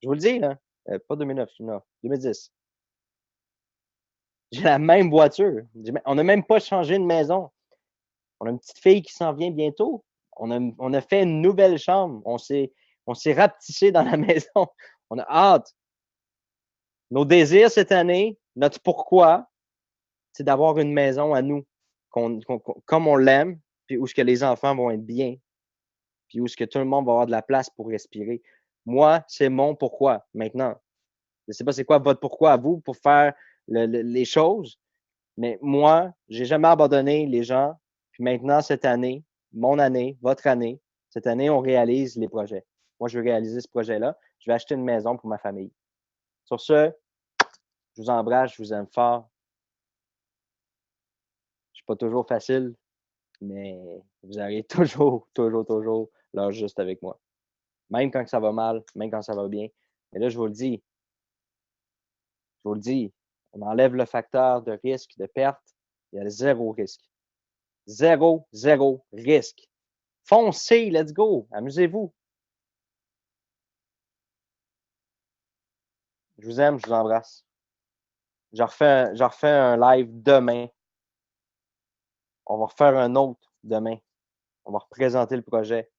S1: Je vous le dis, là. Pas 2009, non, 2010. J'ai la même voiture. On n'a même pas changé de maison. On a une petite fille qui s'en vient bientôt. On a fait une nouvelle chambre. On s'est rapetissé dans la maison. On a hâte. Nos désirs cette année, notre pourquoi, c'est d'avoir une maison à nous, comme on l'aime, puis où ce que les enfants vont être bien, puis où ce que tout le monde va avoir de la place pour respirer. Moi, c'est mon pourquoi maintenant. Je ne sais pas c'est quoi votre pourquoi à vous pour faire les choses, mais moi, j'ai jamais abandonné les gens. Puis maintenant, cette année, mon année, votre année, cette année, on réalise les projets. Moi, je veux réaliser ce projet-là. Je vais acheter une maison pour ma famille. Sur ce, je vous embrasse, je vous aime fort. Je suis pas toujours facile, mais vous arrivez toujours, toujours, toujours l'heure juste avec moi. Même quand ça va mal, même quand ça va bien. Mais là, je vous le dis, on enlève le facteur de risque, de perte, il y a zéro risque. Zéro, zéro risque. Foncez, let's go, amusez-vous. Je vous aime, je vous embrasse. Je refais un live demain. On va refaire un autre demain. On va représenter le projet.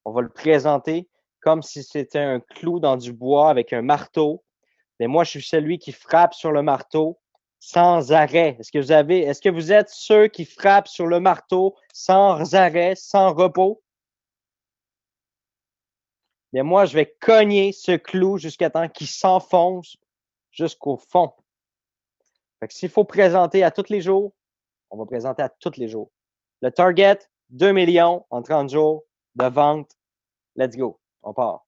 S1: On va le présenter comme si c'était un clou dans du bois avec un marteau. Mais moi, je suis celui qui frappe sur le marteau sans arrêt. Est-ce que vous êtes ceux qui frappent sur le marteau sans arrêt, sans repos? Mais moi, je vais cogner ce clou jusqu'à temps qu'il s'enfonce jusqu'au fond. Fait que s'il faut présenter à tous les jours, on va présenter à tous les jours. Le target, 2 millions en 30 jours de vente. Let's go. On part.